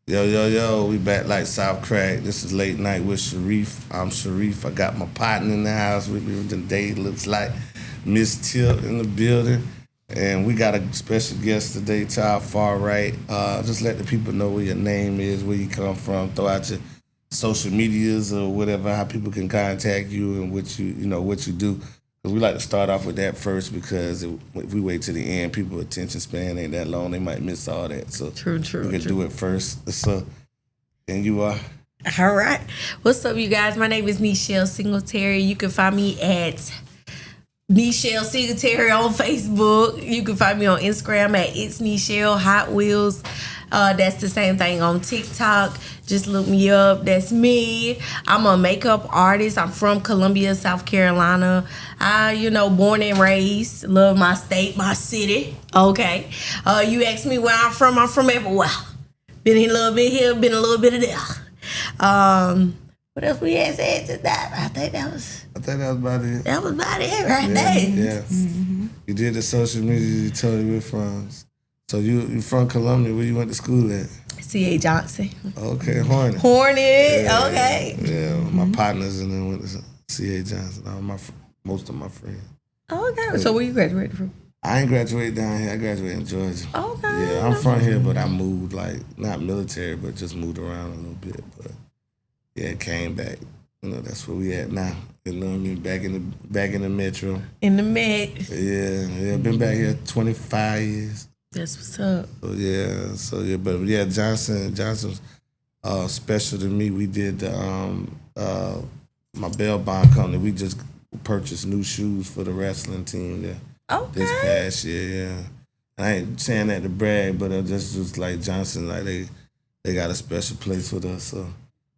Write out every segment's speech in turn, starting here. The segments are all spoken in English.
Yo, we back like South Crack. This is Late Night with Sharif. I'm Sharif. I got my partner in the house with me today. Looks like Miss Tip in the building. And we got a special guest today to our far right. Just let the people know where your name is, where you come from. Throw out your social medias or whatever, how people can contact you and what you do. Because we like to start off with that first because if we wait to the end, people's attention span ain't that long. They might miss all that. So True. We can do it first. So, and you are? All right. What's up, you guys? My name is Nichelle Singletary. You can find me at Nichelle Singletary on Facebook. You can find me on Instagram at It's Nichelle Hot Wheels. That's the same thing on TikTok. Just look me up. That's me. I'm a makeup artist. I'm from Columbia, South Carolina. Born and raised. Love my state, my city. Okay. You ask me where I'm from everywhere. Been a little bit here, been a little bit of there. What else we had said to that? I think that was about it. That was about it right there. Yes. Mm-hmm. You did the social media, you told me we're from. So you from Columbia, where you went to school at? C.A. Johnson. Okay, Hornet. Yeah, okay. Yeah, my partners and then went to C.A. Johnson. Most of my friends. Okay, so where you graduated from? I ain't graduated down here. I graduated in Georgia. Okay. Yeah, I'm from here, but I moved, not military, but just moved around a little bit. But yeah, came back. That's where we at now. You know what I mean? Back in the metro. In the Met. Yeah, been back here 25 years. That's what's up. But Johnson's special to me. We did my bail bond company. We just purchased new shoes for the wrestling team there. Okay. This past year, yeah. I ain't saying that to brag, but just like Johnson, like they got a special place with us. So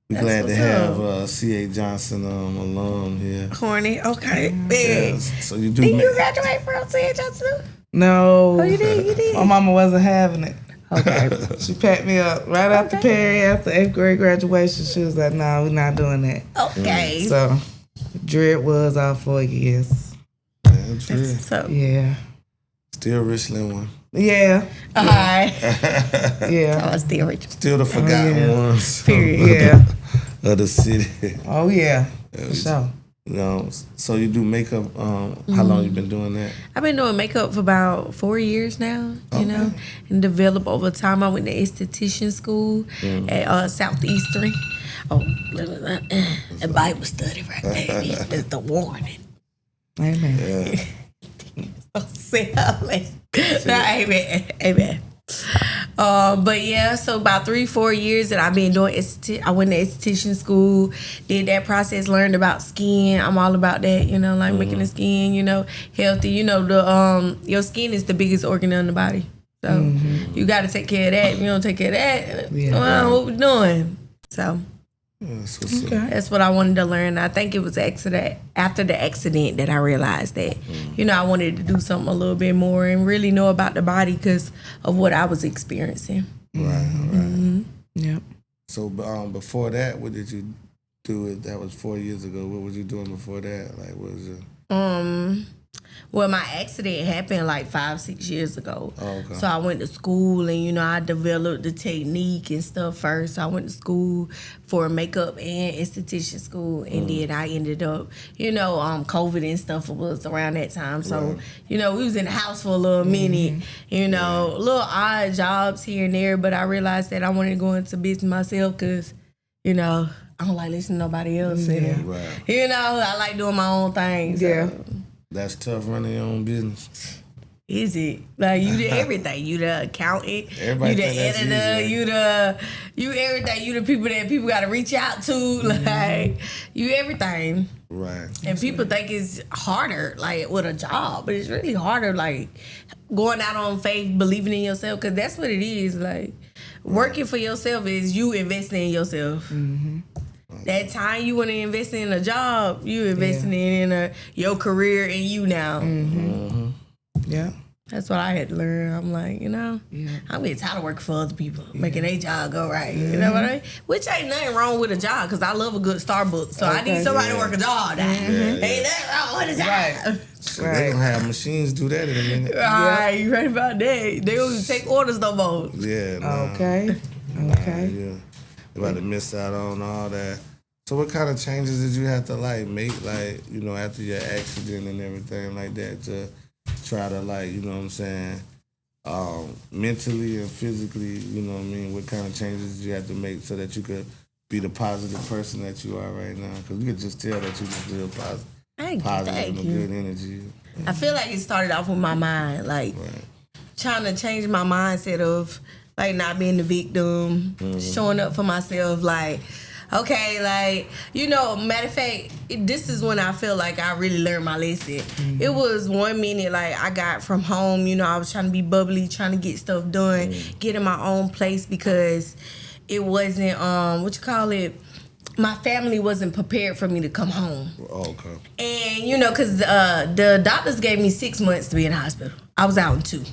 we're glad to have C.A. Johnson alum here. Horny, okay. Yes. So you do. Did you graduate from C.A. Johnson? No. Oh, you did? My mama wasn't having it. Okay. She packed me up right after Perry, after 8th grade graduation. She was like, no, we're not doing that. Okay. So, Dread was our 4 years. Yeah, Dread. So. Yeah. Still Richland one. Yeah. Hi. Yeah. I was still Richland. Still the forgotten ones. Period. Yeah. Of the city. Oh, yeah. For sure. So you do makeup. How long you been doing that? I've been doing makeup for about 4 years now, and develop over time. I went to esthetician school at Southeastern. Oh, a Bible study right there. That's the warning. Amen. Amen. But yeah, so about 3-4 years that I've been doing I went to esthetician school, did that process, learned about skin. I'm all about that, making the skin, healthy. Your skin is the biggest organ in the body. So you got to take care of that. If you don't take care of that, what we doing? So that's what I wanted to learn. I think it was after the accident that I realized that, I wanted to do something a little bit more and really know about the body because of what I was experiencing. Right. Mm-hmm. Yep. So before that, what did you do? That was 4 years ago. What was you doing before that? What was your... Well, my accident happened 5-6 years ago. Oh, okay. So I went to school and, I developed the technique and stuff first. So I went to school for makeup and esthetician school. And then I ended up, COVID and stuff was around that time. So, we was in the house for a little minute, little odd jobs here and there. But I realized that I wanted to go into business myself because, I don't like listening to nobody else. I like doing my own thing. So. Yeah. That's tough running your own business. Is it? You the everything. You the accountant. Everybody you the think that's editor. easy. You everything. You the people that people got to reach out to. You everything. Right. And people think it's harder, with a job, but it's really harder, going out on faith, believing in yourself, because that's what it is. Working for yourself is you investing in yourself. Mm-hmm. That time you want to invest in a job, you investing in your career and you now. Mm-hmm. Yeah. That's what I had to learn. I'm like, I'm getting tired of working for other people, making their job go right. You know what I mean? Which ain't nothing wrong with a job, because I love a good Starbucks. So I need somebody to work a job. Ain't nothing wrong with a job. Right. They gonna have machines do that in a minute. Right, you right about that. They don't even take orders no more. Yeah. Nah. Okay. Okay. Yeah. You about to miss out on all that. So what kind of changes did you have to like make, like, you know, after your accident and everything like that, to try to, like, you know what I'm saying, mentally and physically, you know what I mean? What kind of changes did you have to make so that you could be the positive person that you are right now? Because we could just tell that you're just real positive and good energy. I feel like it started off with my mind, like trying to change my mindset of like not being the victim, showing up for myself, like, okay, like, you know, matter of fact, this is when I feel like I really learned my lesson. It was 1 minute, like, I got from home, you know, I was trying to be bubbly, trying to get stuff done, get in my own place because it wasn't, my family wasn't prepared for me to come home. Okay. And, you know, because the doctors gave me 6 months to be in the hospital. I was out in 2.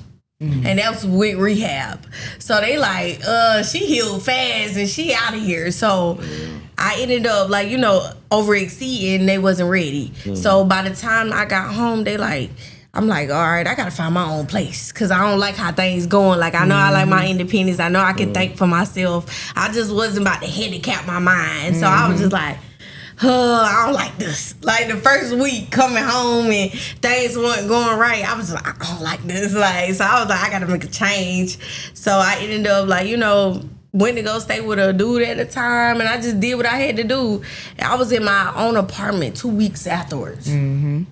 And that was with rehab. So they like, she healed fast and she out of here. So I ended up like, you know, over exceeding, they wasn't ready. So by the time I got home, they like, I'm like, all right, I gotta find my own place. Cause I don't like how things going. Like I know I like my independence. I know I can think for myself. I just wasn't about to handicap my mind. So I was just like, I don't like this. Like the first week coming home and things weren't going right, I was like, I don't like this. Like, so I was like, I gotta make a change. So I ended up like, you know, went to go stay with a dude at the time, and I just did what I had to do. I was in my own apartment 2 weeks afterwards. And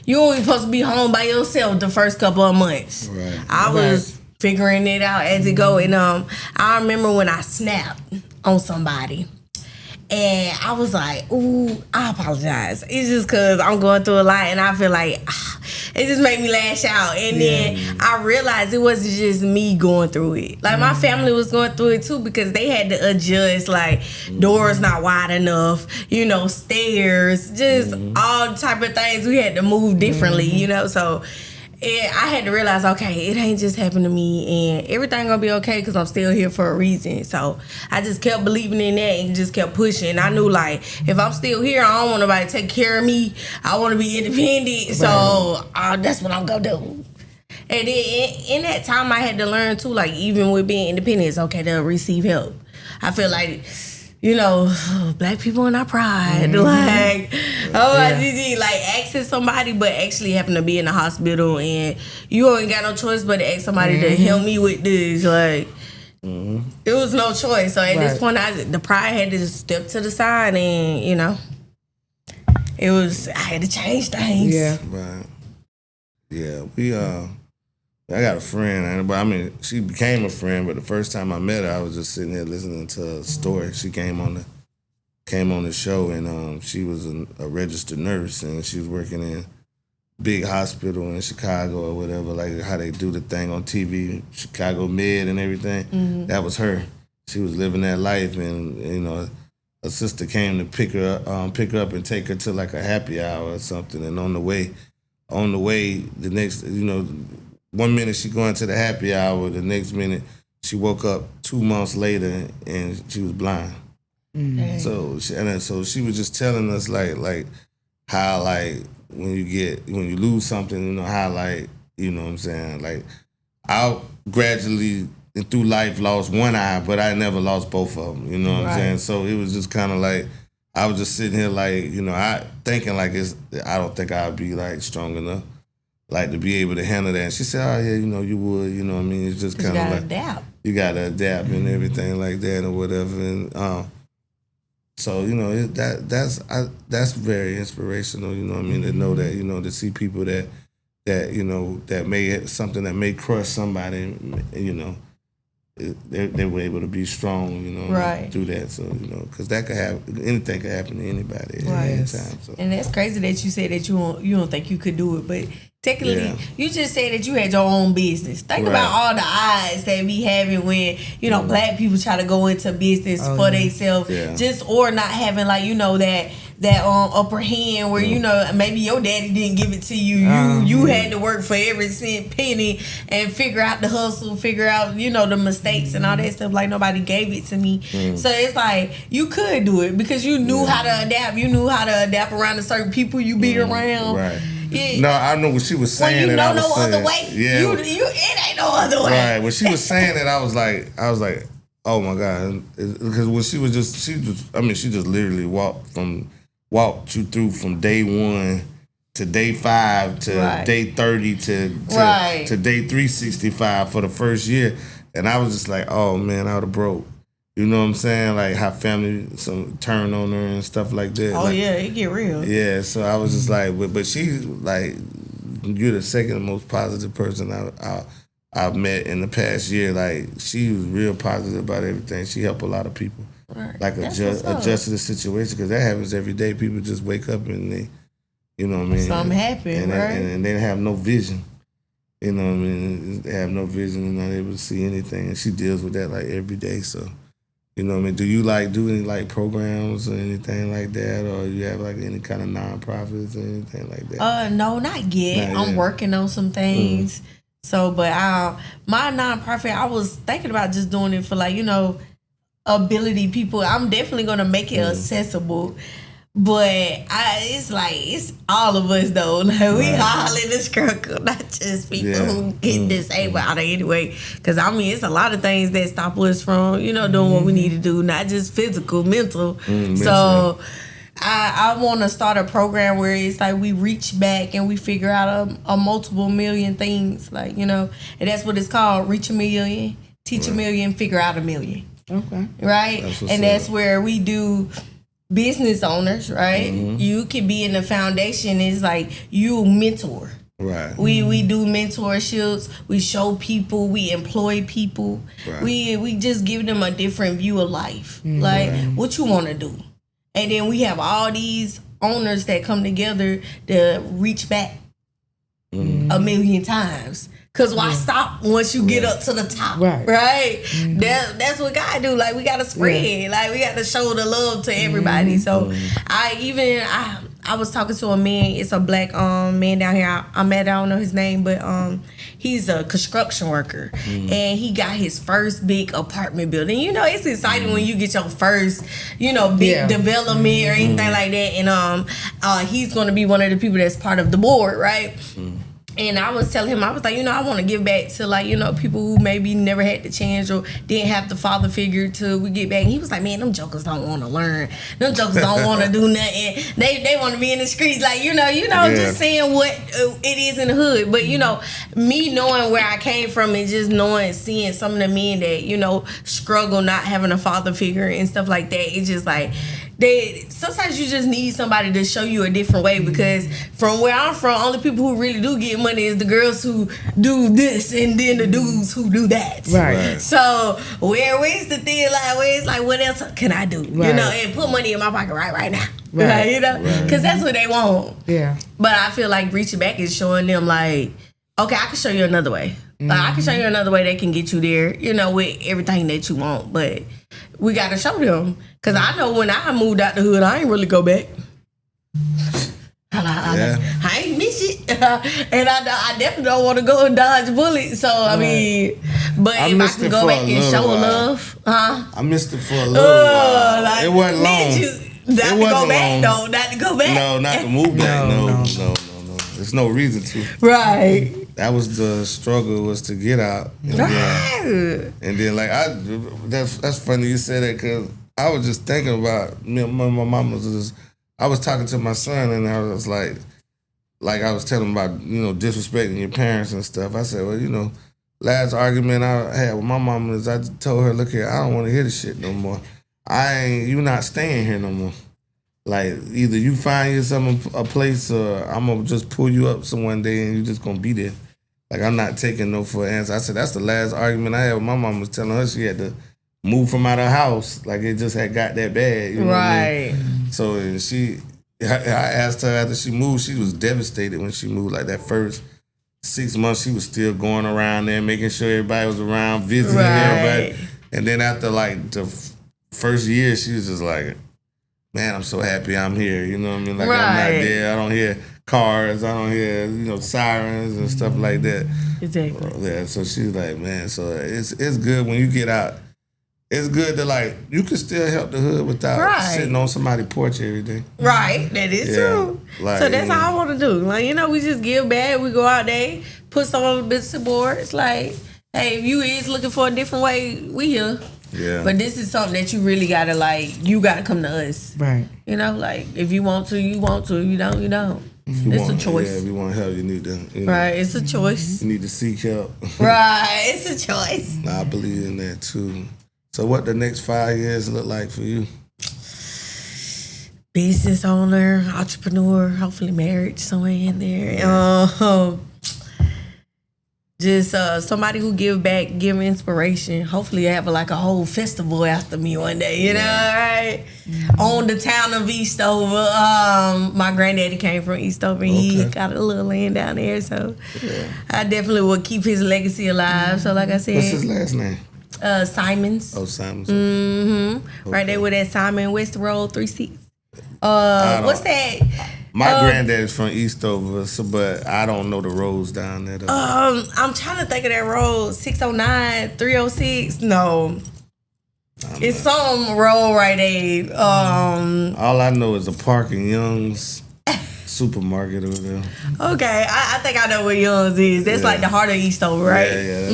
you only supposed to be home by yourself the first couple of months. I was figuring it out as it go. And I remember when I snapped on somebody. And I was like, ooh, I apologize. It's just because I'm going through a lot and I feel like it just made me lash out. And then I realized it wasn't just me going through it. Like my family was going through it too because they had to adjust, like doors not wide enough, you know, stairs, just all type of things. We had to move differently, you know, so I had to realize, okay, it ain't just happened to me and everything gonna be okay because I'm still here for a reason. So I just kept believing in that and just kept pushing. I knew like if I'm still here, I don't want nobody to take care of me. I want to be independent. So that's what I'm gonna do. And then in that time I had to learn too, like even with being independent, it's okay to receive help. I feel like, you know, black people and our pride, like, like asking somebody, but actually having to be in the hospital and you ain't got no choice but to ask somebody to help me with this. Like, it was no choice. So at this point, the pride had to just step to the side, and you know, I had to change things. Yeah, right. Yeah, I got a friend, but I mean, she became a friend. But the first time I met her, I was just sitting here listening to a story. She came on the show, and she was a registered nurse, and she was working in big hospital in Chicago or whatever, like how they do the thing on TV, Chicago Med and everything. That was her. She was living that life, and you know, a sister came to pick her up and take her to like a happy hour or something. And on the way, the next, you know. 1 minute she going to the happy hour, the next minute she woke up 2 months later and she was blind. So she was just telling us like how like when you lose something, you know, how like, you know what I'm saying, like I gradually through life lost one eye, but I never lost both of them, you know what I'm saying? So it was just kind of like I was just sitting here like, you know, I thinking like I don't think I'd be like strong enough like to be able to handle that. And she said, oh yeah, you know, you would, you know what I mean? It's just kind of like adapt. You gotta adapt and everything like that or whatever. And so, you know, that's very inspirational, you know what I mean, to know that, you know, to see people that you know, that may something that may crush somebody, you know, they were able to be strong, you know, through that. So, you know, because that could happen, anything could happen to anybody at any time. So. And that's crazy that you said that you don't think you could do it, but technically, you just said that you had your own business. Think about all the odds that we having when, you know, black people try to go into business for themselves, just or not having like, you know, that upper hand where, you know, maybe your daddy didn't give it to you. You had to work for every cent penny and figure out the hustle, figure out, you know, the mistakes and all that stuff. Like nobody gave it to me. So it's like you could do it because you knew how to adapt. You knew how to adapt around the certain people you be around. Yeah. No, I know what she was saying. When you know no other way, yeah, you it ain't no other way. Right. When she was saying it, I was like, Oh my God! Because when she just literally walked you through from day 1 to day 5 to day 30 to day 365 for the first year, and I was just like, oh man, I would have broke. You know what I'm saying? Like how family turn on her and stuff like that. Oh like, yeah, it get real. Yeah, so I was just like, but she like, you're the second most positive person I've met in the past year. Like she was real positive about everything. She helped a lot of people, like adjust to the situation, because that happens every day. People just wake up and they, you know what I mean, something happened, and they have no vision. You know what I mean? They have no vision and not able to see anything, and she deals with that like every day. So, you know what I mean? Do you like do any like programs or anything like that, or you have like any kind of nonprofits or anything like that? No, not yet. I'm working on some things. So, but my nonprofit, I was thinking about just doing it for like, ability people. I'm definitely gonna make it accessible. But it's all of us though. Like we all in the struggle, not just people who get disabled out of anyway. Because I mean, it's a lot of things that stop us from, doing what we need to do, not just physical, mental. So I want to start a program where it's like we reach back and we figure out a multiple million things, like and that's what it's called: reach a million, teach a million, figure out a million. Okay, right, that's where we do. Business owners, right? You can be in the foundation. It's like you mentor. Right. We do mentorships. We show people. We employ people. Right. We just give them a different view of life. Like what you want to do, and then we have all these owners that come together to reach back a million times. Cause why stop once you get up to the top, right? That's what God do. Like we gotta spread, like we gotta show the love to everybody. So I was talking to a man. It's a black man down here. I met. I don't know his name, but he's a construction worker, and he got his first big apartment building. It's exciting when you get your first, big development or anything like that. And he's gonna be one of the people that's part of the board, right? And I was telling him, I was like, I want to give back to like, people who maybe never had the chance or didn't have the father figure till we get back. And he was like, man, them jokers don't want to learn. Them jokers don't want to do nothing. They want to be in the streets, like, just saying what it is in the hood. But, me knowing where I came from and just seeing some of the men that, struggle not having a father figure and stuff like that, it's just like, sometimes you just need somebody to show you a different way, because from where I'm from, only people who really do get money is the girls who do this and then the dudes who do that. Right. So where's the thing, like where it's like, what else can I do? And put money in my pocket right now. Right. Because that's what they want. Yeah. But I feel like reaching back is showing them like, okay, I can show you another way. Like I can show you another way that can get you there, with everything that you want. But we got to show them. Because I know when I moved out the hood, I ain't really go back. I ain't miss it. And I definitely don't want to go and dodge bullets. So, I mean, but if I can go back and show love, I missed it for a little while. Like, it wasn't long. Not to go back, though. Not to go back. No, not to move back. No. There's no reason to. Right. That was the struggle, was to get out. And then like, that's funny you said that, because I was just thinking about me. My mom was just. I was talking to my son, and I was like I was telling him about disrespecting your parents and stuff. I said, well, last argument I had with my mom is I told her, look here, I don't want to hear this shit no more. You not staying here no more. Like either you find yourself a place, or I'm gonna just pull you up some one day and you just gonna be there. Like I'm not taking no for an answer. I said that's the last argument I had with my mom, was telling her she had to move from out of her house. Like it just had got that bad. You know what I mean? So I asked her after she moved, she was devastated when she moved. Like that first 6 months, she was still going around there, making sure everybody was around, visiting everybody. And then after like the first year, she was just like, man, I'm so happy I'm here. You know what I mean? Like I'm not there. I don't hear cars. I don't hear, sirens and stuff like that. Exactly. Yeah, so she's like, man, so it's good when you get out. It's good to like, you can still help the hood without sitting on somebody's porch every day. Right, that is true. Like, so that's how I want to do. Like, we just give back. We go out there, put some on the business boards. Like, hey, if you is looking for a different way, we here. Yeah. But this is something that you really gotta you gotta come to us. Right. You know, like if you want to, you want to. You don't, you don't. It's a choice. Yeah, if you want help, you need to. Right, it's a choice. You need to seek help. Right, it's a choice. I believe in that too. So, what the next 5 years look like for you? Business owner, entrepreneur, hopefully marriage somewhere in there. Just somebody who give back, give inspiration. Hopefully have a whole festival after me one day, you know, right? On the town of Eastover. My granddaddy came from Eastover and he got a little land down there, so I definitely will keep his legacy alive. So like I said. What's his last name? Simons. Oh, Simons. Mm-hmm. Right there with that Simon West Road 36. What's that? My granddad's from Eastover, but I don't know the roads down there. I'm trying to think of that road. 609, 306. No. It's some road right there. All I know is a Park and Young's supermarket over there. Okay, I think I know where Young's is. That's like the heart of Eastover, right? Yeah,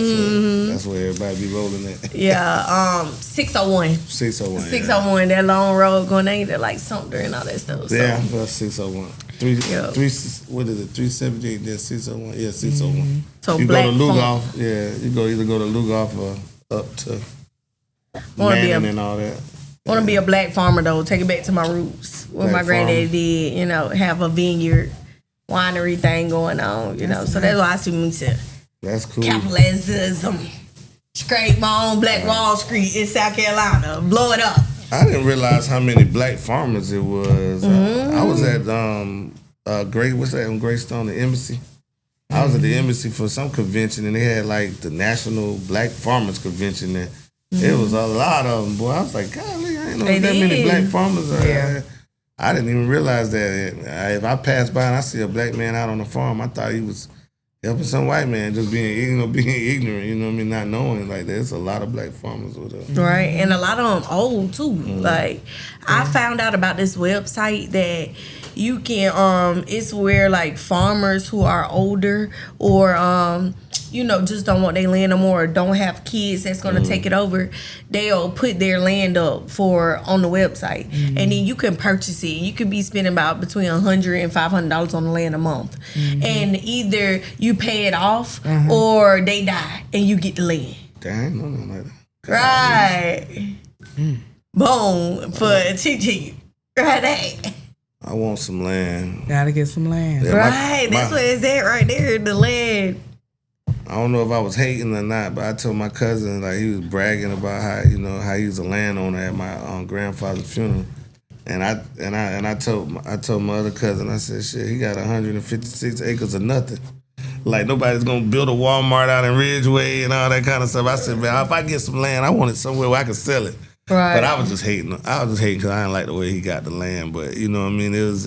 that's where everybody be rolling at. Yeah, 601. 601. 601, that long road going ain't there like Sumter and all that stuff. So. Yeah, that's 601. What is it? 378, then 601. Yeah, 601. So you Black go to Lugoff. Funk. Yeah, you either go to Lugoff or up to Manning and all that. Want to be a black farmer though. Take it back to my roots. What my granddaddy did, you know, have a vineyard, winery thing going on, you know. So that's why I see me say, that's cool. Capitalism, scrape my own Black Wall Street in South Carolina, blow it up. I didn't realize how many black farmers it was. I was at Greystone, the embassy. I was at the embassy for some convention, and they had like the National Black Farmers Convention there. It was a lot of them, boy. I was like, golly, I ain't know that many black farmers are there. I didn't even realize that. If I passed by and I see a black man out on the farm, I thought he was helping some white man, just being ignorant, you know what I mean, not knowing. Like, there's a lot of black farmers over there. Right, and a lot of them old, too. Like, I found out about this website that you can, it's where, like, farmers who are older or, you know, just don't want their land no more or don't have kids that's going to take it over, they'll put their land up on the website. And then you can purchase it. You could be spending about between $100 and $500 on the land a month. And either you pay it off or they die and you get the land. Dang, no, like that. Right. Boom. For cheap. Right there. I want some land. Gotta get some land. Yeah, right. That's what it's at right there, the land. I don't know if I was hating or not, but I told my cousin, like, he was bragging about how, you know, how he was a landowner at my grandfather's funeral. And I told my other cousin, I said, shit, he got 156 acres of nothing. Like, nobody's gonna build a Walmart out in Ridgeway and all that kind of stuff. I said, man, if I get some land, I want it somewhere where I can sell it. Right. But I was just hating. Because I didn't like the way he got the land. But you know what I mean? It's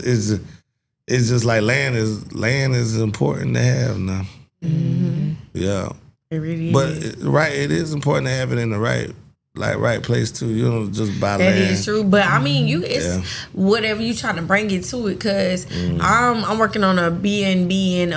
just like land is important to have now. Yeah. It really but is. It is important to have it in the right place too. You don't just buy land. That is true. But I mean, it's whatever you trying to bring it to it. Cause I'm working on a B&B in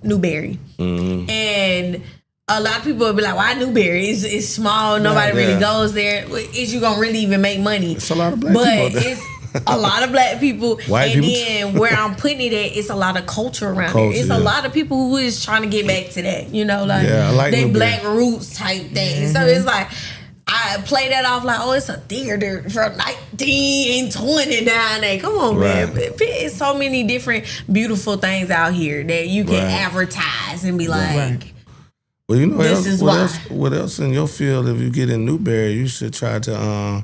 Newberry, and a lot of people will be like, "Why Newberry? It's small. Nobody really goes there. Is you gonna really even make money?" It's a lot of black people there. It's a lot of black people. White and people. then where I'm putting it at, it's a lot of culture around it. It's a lot of people who is trying to get back to that. You know, like I like they Newberry. black roots type thing. So it's like I play that off like, oh, it's a theater from 1920 down there. Come on, man. It's so many different beautiful things out here that you can advertise and be like, well, you know, what else in your field, if you get in Newberry, you should try to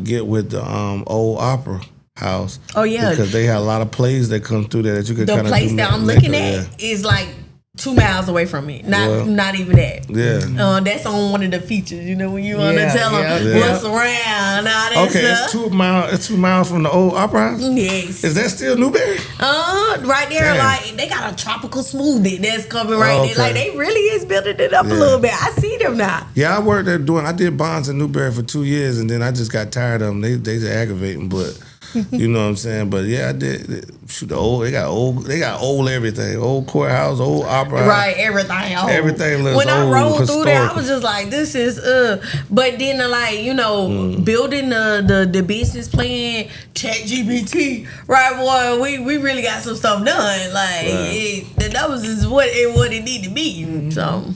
get with the old opera house. Oh, yeah. Because they have a lot of plays that come through there that you could kind of the place that I'm looking at is like 2 miles away from me. Not even that. Yeah. That's on one of the features, you know, when you want to tell them what's around, all that stuff. It's 2 miles from the old opera house? Yes. Is that still Newberry? Right there. Damn. Like, they got a tropical smoothie that's coming right there. Like, they really is building it up a little bit. I see them now. Yeah, I worked there I did bonds in Newberry for 2 years, and then I just got tired of them. They aggravating, but You know what I'm saying? But yeah, I did. Shoot, they got old everything. Old courthouse, old opera house. Right, everything old. Everything looks when old. I rolled historical. through there, I was just like, this is But then building the business plan, ChatGPT, right, boy, we really got some stuff done. Like the numbers is what it need to be. So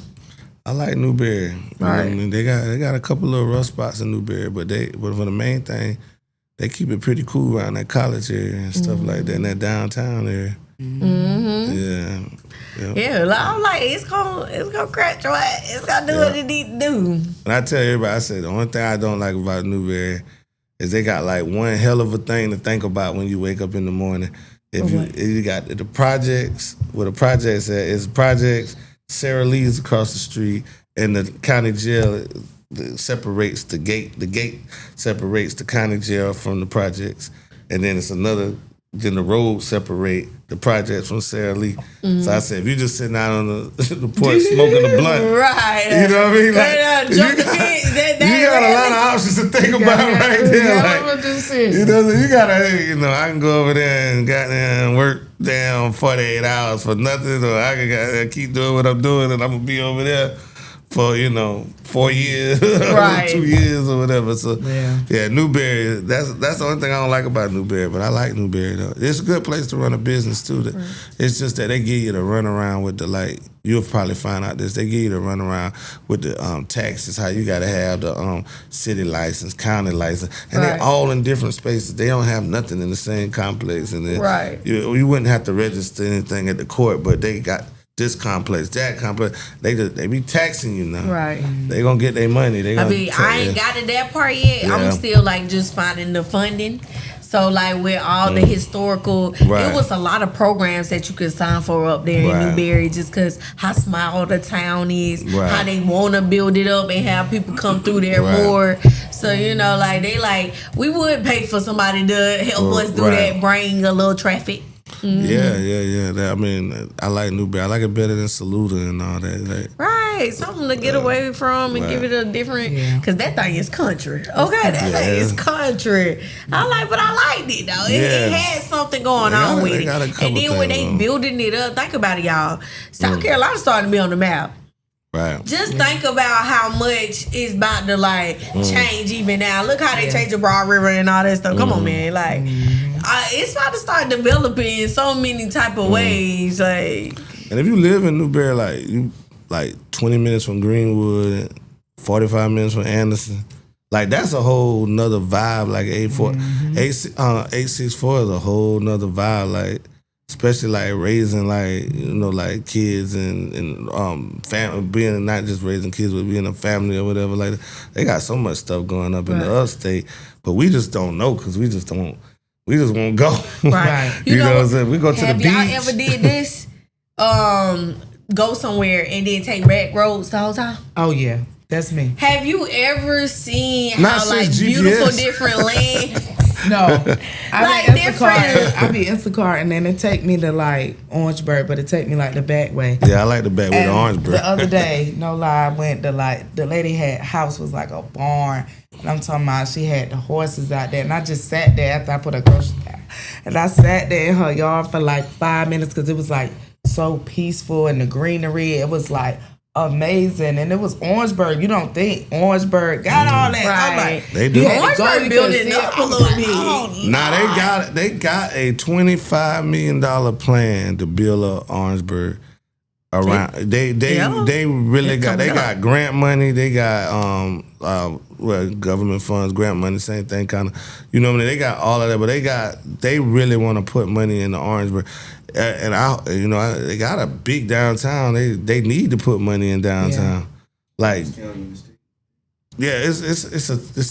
I like Newberry. Right. I mean, they got a couple little rough spots in Newberry, but for the main thing, they keep it pretty cool around that college area and stuff like that, in that downtown area. Yeah. I'm like, it's gonna crack your ass. It's gonna do what it need to do. And I tell everybody, I said the only thing I don't like about Newberry is they got like one hell of a thing to think about when you wake up in the morning. If you got the projects, where the projects at is projects. Sarah Lee's across the street, and the county jail separates the gate. The gate separates the county jail from the projects, and then it's another. Then the road separate the projects from Sarah Lee. So I said, if you just sitting out on the porch smoking a blunt, right? You know what I mean? Like, you got a lot of options to think about right there. You gotta, I can go over there and goddamn work down 48 hours for nothing, or I can keep doing what I'm doing, and I'm gonna be over there for 4 years, right. 2 years or whatever. So yeah, Newberry. That's the only thing I don't like about Newberry, but I like Newberry though. It's a good place to run a business too. It's just that they give you the run around with the You'll probably find out this. They give you the run around with the taxes. How you got to have the city license, county license, and they're all in different spaces. They don't have nothing in the same complex, and then you wouldn't have to register anything at the court, but they got. This complex, that complex, they be taxing you now. Right. They gonna get their money. I ain't got to that part yet. Yeah. I'm still just finding the funding. So with all the historical, it was a lot of programs that you could sign for up there in Newberry, just because how small the town is, how they want to build it up and have people come through there more. So we would pay for somebody to help us do that, bring a little traffic. Yeah. I mean, I like Newberry. I like it better than Saluda and all that. Right, something to get away from and give it a different. Because that thing is country. Okay, that thing is country. But I liked it though. It had something going on with it. And then when they building it up, think about it, y'all. South Carolina starting to be on the map. Right. Just think about how much is about to change even now. Look how they changed the Broad River and all that stuff. Come on, man. It's about to start developing in so many type of ways. And if you live in Newberry, you 20 minutes from Greenwood, 45 minutes from Anderson, that's a whole nother vibe. 864 is a whole nother vibe. Especially raising kids and family, being not just raising kids but being a family or whatever. They got so much stuff going up in the upstate, but we just don't know because we just won't go. Right. You know what I'm saying? We go to the beach. Have y'all ever did this? Go somewhere and then take back roads the whole time? Oh yeah, that's me. Have you ever seen how beautiful different land? No, I be Instacart and then it take me to Orangeburg, but it take me the back way. Yeah, I like the back way to Orangeburg. The other day, no lie, I went to the lady house was like a barn, and I'm talking about she had the horses out there, and I just sat there after I put a grocery down, and I sat there in her yard for 5 minutes because it was so peaceful and the greenery. It was amazing, and it was Orangeburg. You don't think Orangeburg got all that? Right. They do. Orangeburg building up a little bit. Nah, they got a $25 million plan to build up Orangeburg around. They really got grant money. They got government funds, grant money, same thing kind of. You know what I mean? They got all of that, but they really want to put money into Orangeburg. And they got a big downtown. They need to put money in downtown. It's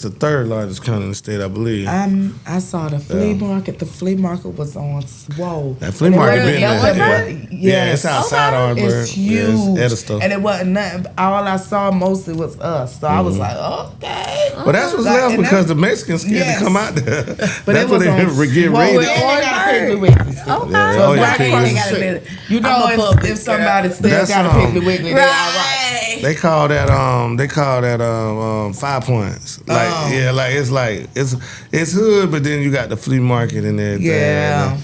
the third largest county in the state, I believe. I saw the flea market. The flea market was on swole. That flea market been there. Yeah, it's outside Orangeburg. It's huge. Edisto. And it wasn't nothing. All I saw mostly was us. So I was okay. But that's what's left because the Mexicans scared to come out there. But that's what they get raided. You know, if somebody still got a Piggly Wiggly, they're all right. They call that 5 points. Like it's hood, but then you got the flea market and everything. Yeah.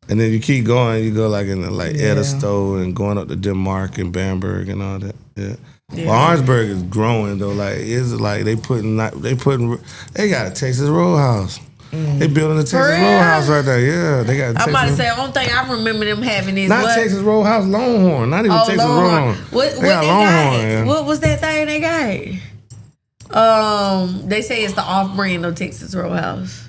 And then you keep going, you go like in the Edisto and going up to Denmark and Bamberg and all that. Yeah. Well, Orangeburg is growing though. Like it's like they got a Texas Roadhouse. They building a Texas Roadhouse right there. Yeah, they got. I'm about to say, I don't think I remember them having this. Not Texas Roadhouse, Longhorn. Not even Texas Longhorn. What they got? Yeah. What was that thing they got? They say it's the off-brand of Texas Roadhouse.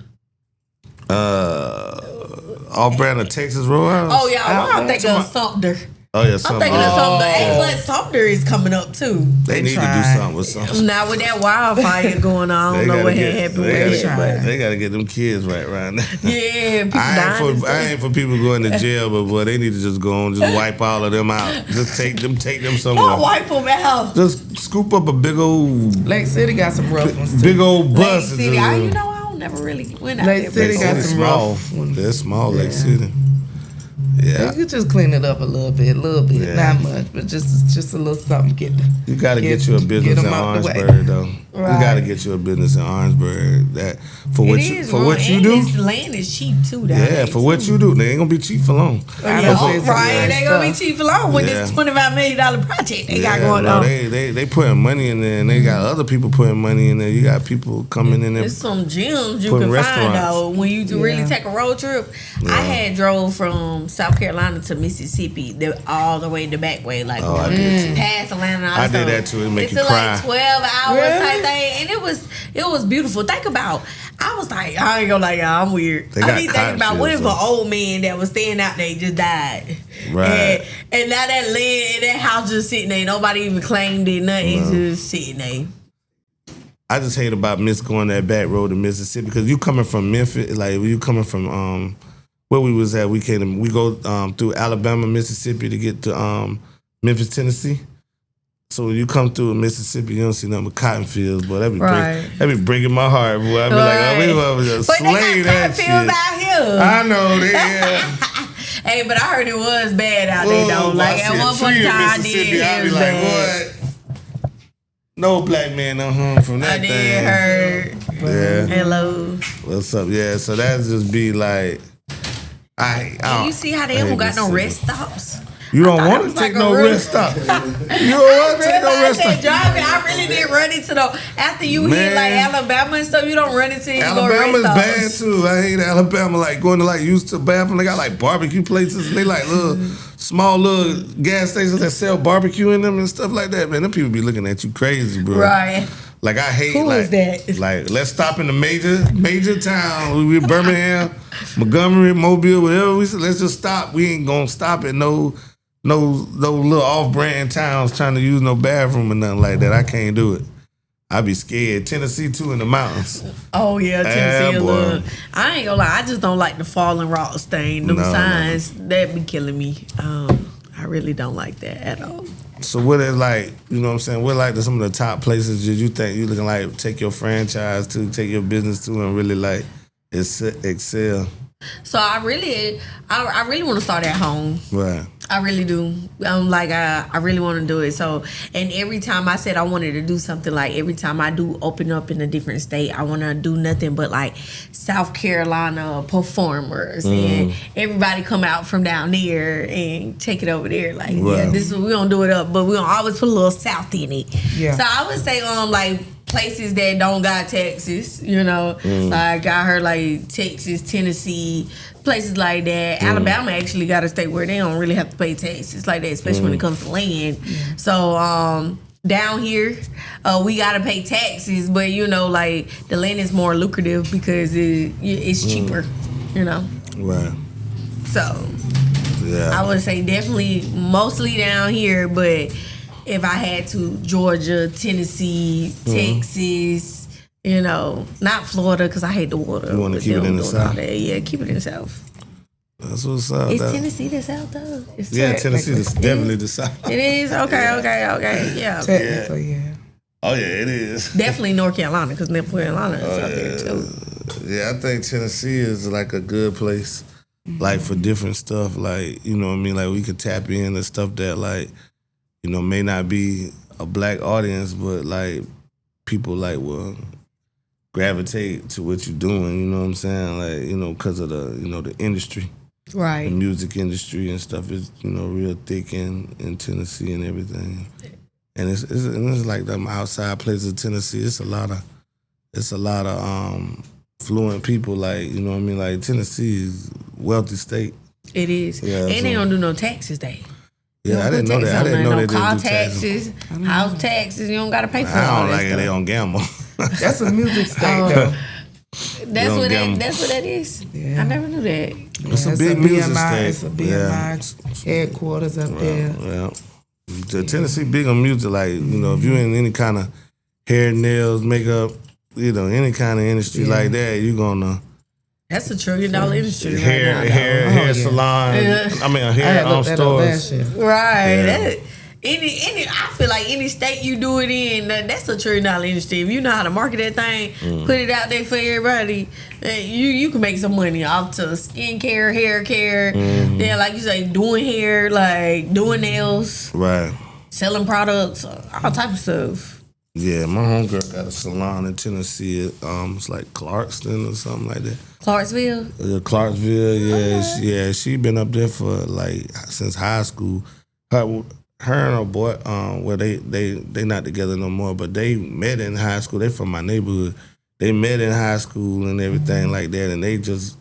Off-brand of Texas Roadhouse. Oh yeah, I'm thinking of Sumter. Oh yeah, I'm Sumter. thinking of Sumter. Hey, but Sumter is coming up too. They need to do something with something. Now with that wildfire going on, I don't know what happened with it. They gotta get them kids right now. Yeah, people I ain't for people going to jail, but boy, they need to just go and just wipe all of them out. Just take them somewhere. Don't wipe them out. Just scoop up a big old Lake City got some rough ones too. Big old bus. Lake City, I never really went out Lake there. City got some rough ones. They're small, Lake City. Yeah, you could just clean it up a little bit, not much, but just a little something. You got to get you a business in Orangeburg, though. Right. You got to get you a business in Orangeburg. That for what you do. This land is cheap too. Yeah, for what you do, they ain't gonna be cheap for long. Right, they gonna be cheap for long with this $25 million project they got going on. They putting money in there, and they got other people putting money in there. You got people coming in there. There's some gems you can find though when you really take a road trip. I had drove from South Carolina to Mississippi, all the way the back way, like past Atlanta. I did that too. It make you cry. Like 12 hours type thing, and it was beautiful. Think about, I was like, I ain't gonna lie, y'all, I'm weird. I be thinking about what if an old man that was staying out there just died, right? And now that land, that house just sitting there, nobody even claimed it, nothing, just sitting there. I just hate about going that back road to Mississippi because you coming from Memphis, like you coming from where we was at. We go through Alabama, Mississippi to get to Memphis, Tennessee. So when you come through Mississippi, you don't see nothing but cotton fields, boy. That be breaking my heart, boy. I be like, oh, we was just slay that shit. But they got cotton fields out here. I know they. Hey, but I heard it was bad out there though. Like at one point in time, I did. It was bad. What? No black man hung from that thing. I did heard. Yeah. Hello. What's up? Yeah. So that just be like, you see how they don't got no rest stops. You don't want to take no rest stop. You don't want to take no rest stop. Driving, I really didn't run into after you hit like Alabama and stuff. You don't run into Alabama's bad too. I hate Alabama. Like going to use the bathroom. They got like barbecue places. And they like small little gas stations that sell barbecue in them and stuff like that. Man, them people be looking at you crazy, bro. Right. Like I hate. Who is that? Like let's stop in the major town. We Birmingham, Montgomery, Mobile, whatever. Let's just stop. We ain't gonna stop at no little off-brand towns trying to use no bathroom or nothing like that. I can't do it. I be scared. Tennessee too in the mountains. Oh yeah, Tennessee. I ain't gonna lie. I just don't like the falling rocks thing. Them signs that be killing me. I really don't like that at all. So what is like? You know what I'm saying? What like some of the top places did you think you looking like take your franchise to, take your business to, and really like excel? So I really want to start at home. Right. I really do. I really want to do it. So, and every time I said I wanted to do something, like every time I do open up in a different state, I want to do nothing but like South Carolina performers and everybody come out from down there and take it over there. Like, yeah, this is, we gonna do it up, but we gonna always put a little South in it. Yeah. So I would say like places that don't got taxes, you know, like I heard like Texas, Tennessee, places like that. Alabama actually got a state where they don't really have to pay taxes like that, especially when it comes to land. So down here, we gotta pay taxes, but you know, like the land is more lucrative because it's cheaper, you know. Right. So I would say definitely mostly down here, but if I had to, Georgia, Tennessee, Texas, you know, not Florida because I hate the water. You want to keep it in the South? Yeah, keep it in the South. That's what's up. Is Tennessee the South though? Tennessee is definitely the South. It is? Okay. Yeah. Technically, yeah. Oh yeah, it is. Definitely North Carolina because North Carolina is out there too. Yeah, I think Tennessee is like a good place, like for different stuff. Like, you know what I mean? Like we could tap into stuff that like, you know, may not be a black audience, but like people like will gravitate to what you're doing. You know what I'm saying? Like, you know, because of the, you know, the industry. Right. The music industry and stuff is, you know, real thick in Tennessee and everything. And it's like them outside places of Tennessee. It's a lot of fluent people. Like, you know what I mean? Like, Tennessee is a wealthy state. It is. Yeah, and they don't do no taxes, they. Yeah, I didn't know that. I didn't know they didn't car do taxes. House taxes. You don't got to pay for I all don't that like it. stuff. They don't gamble. That's a music state, though. That's what that is? Yeah. I never knew that. It's a big music BMI, state. It's a BMI headquarters up there. Yeah. The Tennessee big on music. Like, you know, if you're in any kind of hair, nails, makeup, you know, any kind of industry like that, you're gonna... That's $1 trillion industry. Hair salon. Yeah. I mean, hair stores. Right. Yeah. I feel like any state you do it in, that's $1 trillion industry. If you know how to market that thing, put it out there for everybody, you can make some money off to skincare, hair care. Then, like you say, doing hair, like doing nails, Right. selling products, all type of stuff. Yeah, my homegirl got a salon in Tennessee. It's like Clarkston or something like that. Clarksville? Clarksville, yeah. She been up there for like since high school. Her and her boy, well, they not together no more, but they met in high school. They from my neighborhood. They met in high school and everything like that, and they just